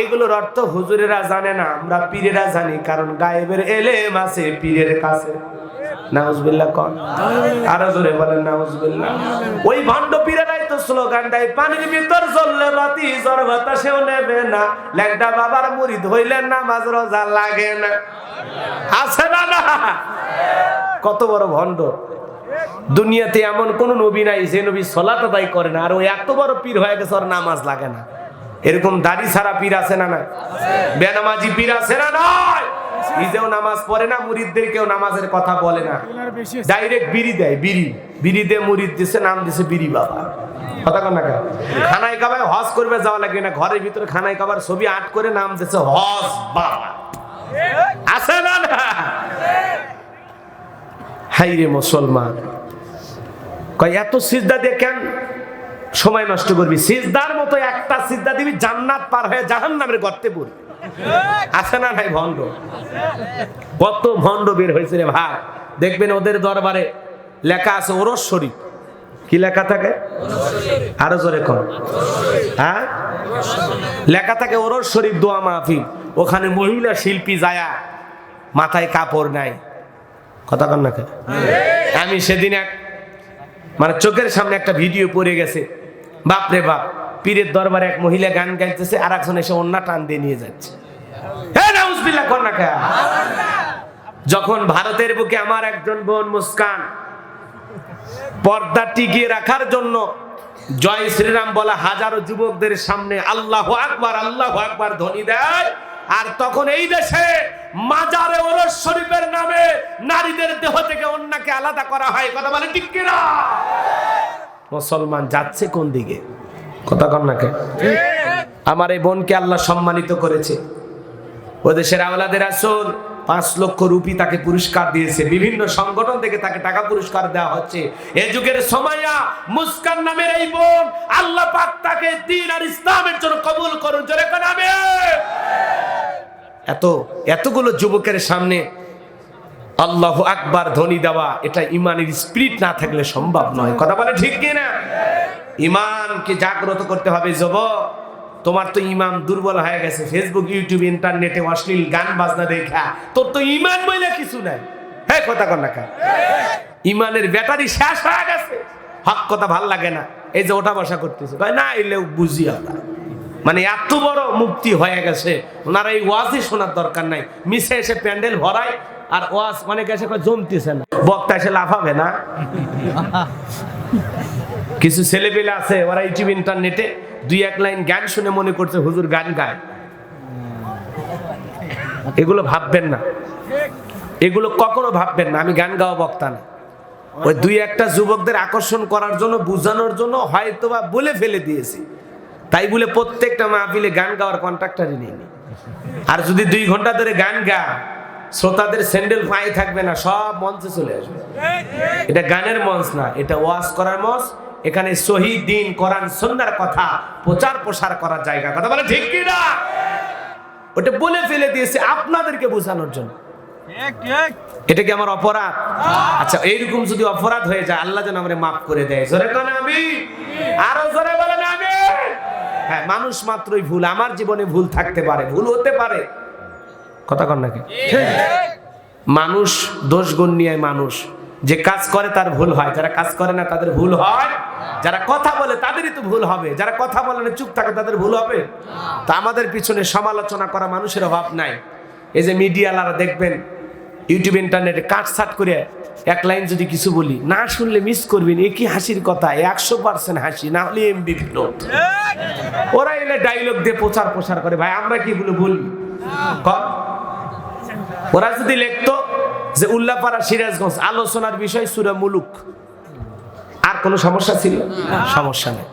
Speaker 1: এগুলোর অর্থ হুজুরেরা জানে না, আমরা পীরেরা জানি, কারণ গায়েবের এলেম আছে পীরের কাছে। নাউজুবিল্লাহ কোন? আরো জোরে বলেন নাউজুবিল্লাহ। ওই ভণ্ড পীরেরাই তো স্লোগান দেয়, পানির ভিতর জ্বললে বাতি জ্বর বাতাসেও নেবে না, ল্যাংটা বাবার মুরিদ হইলে নামাজ রোজা লাগে না। আছে না? না, কত বড় ভণ্ড! দুনিয়াতে এমন কোন নবী নাই যে নবী সালাত আদায় করে না, আর ওই এত বড় পীর হয়ে গেছে ওর নামাজ লাগে না। এরকম দাড়ি ছাড়া পীর আছে না? না, বেনামাজি পীর আছে না? নয়, নিজেও নামাজ পড়ে না, মুরিদদেরকেও নামাজের কথা বলে না, ডাইরেক্ট বিড়ি দেয়। বিড়ি দিয়ে মুরিদ দিছে, নাম দিছে বিড়ি বাবা। কথা কন না? খানায় কাবায় হজ করবে যাওয়া লাগবে না, ঘরের ভিতরে খানায় কাবার ছবি আর্ট করে নাম দিছে হজ বাবা। আছে না? না, হাই রে মুসলমান, কয় এত সিজদা দিয়ে কেন সময় নষ্ট করবি? সিজদার মতো একটা সিজদা দিবি, জান্নাত পার হয়ে জাহান্নামের গর্তে পড়বি। আছে না? নাই ভণ্ড, কত ভণ্ড বের হয়েছে রে ভাই। দেখবেন ওদের দরবারে লেখা আছে ওরস শরীফ। কি লেখা থাকে? আরো জোরে কর। হ্যাঁ, লেখা থাকে ওরস শরীফ দোয়া মাহফিল। ওখানে মহিলা শিল্পী যায়া মাথায় কাপড় নাই। কথা কন না? আমি সেদিন মানে চোখের সামনে একটা ভিডিও পড়ে গেছে, বাপরে বাপ, পীরের দরবারে এক মহিলা গান গাইতেছে, আর একজন এসে ওন্না টান দিয়ে নিয়ে যাচ্ছে। যখন ভারতের বুকে আমার একজন বোন মুস্কান পর্দা টিকিয়ে রাখার জন্য জয় শ্রীরাম বলা হাজারো যুবকদের সামনে আল্লাহু আকবার, আল্লাহু আকবার ধ্বনি দেয়, আর তখন এই দেশে মাজারে ওরস শরীফের নামে নারীদের দেহ থেকে ওন্নাকে আলাদা করা হয়। কথা বলে ঠিক কিনা? মুসলমান যাচ্ছে কোন দিকে? কথা কন না? আমার এই বোনকে আল্লাহ সম্মানিত করেছে, ও দেশের আওলাদে রাসূল 5 লক্ষ রুপি তাকে পুরস্কার দিয়েছে, বিভিন্ন সংগঠন থেকে তাকে টাকা পুরস্কার দেওয়া হচ্ছে। এই যুগের সময়া মুস্কান নামের এই বোন, আল্লাহ পাক তাকে দ্বীন আর ইসলামের জন্য কবুল করুন। জোরে কোন আমিন। এতগুলো যুবকের সামনে আল্লাহু আকবার ধ্বনি দেওয়া, এটা ইমানের স্পিরিট না থাকলে সম্ভব নয়। কথা বলে ঠিক কিনা? ইমানকে জাগ্রত করতে হবে। যুবক, তোমার তো ইমান দুর্বল হয়ে গেছে, ফেসবুক, ইউটিউব, ইন্টারনেটে অশ্লীল গান বাজনা দেখা তোর তো ইমান বইলে কিছু নাই। হ্যাঁ, কথা কন না? ইমানের ব্যাটারি শেষ হয়ে গেছে, হক কথা ভাল লাগে না, এই যে ওঠা বসা করতেছে, না এলে বুঝি আমরা, মানে এত বড় মুক্তি হয়ে গেছে, ওনারা এই ওয়াজই শোনার দরকার নাই। মিশে এসে প্যান্ডেল ভরায়, আর ওয়াজ অনেক এসে জমতেছে না, বক্তা এসে লাফাবে না। কিছু ছেলেপেলে আছে, ওরা ইউটিউব, ইন্টারনেটে 2-1 লাইন গান শুনে মনে করছে হুজুর গান গায়। এগুলো ভাববেন না, এগুলো কখনো ভাববেন না। আমি গান গাওয়া বক্তা না, ওই 2-1টা যুবকদের আকর্ষণ করার জন্য, বুঝানোর জন্য হয়তোবা বলে ফেলে দিয়েছি, তাই বলে প্রত্যেকটা মাহফিলে গান গাওয়ার কন্ট্রাক্টরই নেই। আর যদি 2 ঘন্টা ধরে গান গা, শ্রোতাদের স্যান্ডেল পায়ে থাকবে না, সব মঞ্চে চলে আসবে। এটা গানের মঞ্চ না, এটা ওয়াজ করার মঞ্চ। এখানে সহিহ দ্বীন, কোরআন, সুন্নাহর কথা প্রচার প্রসার করার জায়গা। কথা বলে ঠিক কি না? ওটা বলে ফেলে দিয়েছে আপনাদেরকে বোঝানোর জন্য। এটা কি আমার অপরাধ? আচ্ছা, এইরকম যদি অপরাধ হয়ে যায়, আল্লাহ যেন আমারে মাফ করে দেয়। জোরে কোন আমিন। আরো জোরে বলেন আমিন। হ্যাঁ, মানুষ মাত্রই ভুল, আমার জীবনে ভুল থাকতে পারে, ভুল হতে পারে। কথা কন নাকি? মানুষ দোষ গুণ নিয়ে, মানুষ যে কাজ করে তার ভুল হয়, যারা কাজ করে না তাদের ভুল হয়, যারা কথা বলে তাদেরই তো ভুল হবে, যারা কথা বলে না চুপ থাকে তাদের ভুল হবে। তা আমাদের পিছনে সমালোচনা করা মানুষের অভাব নাই। এই যে মিডিয়ালারা দেখবেন ইউটিউব, ইন্টারনেটে কাটছাট করে 1 লাইন যদি কিছু বলি, না শুনলে মিস করবেন, এ কি হাসির কথা, 100% হাসি, না হলে এমবি বিপ্লব। ওরা এলে ডায়লগ দিয়ে প্রচার প্রসার করে। ভাই, আমরা কি এগুলো বলি? ওরা যদি লিখতো যে উল্লাপাড়া, সিরাজগঞ্জ আলোচনার বিষয় সূরা মুলুক, আর কোনো সমস্যা ছিল? সমস্যা নেই।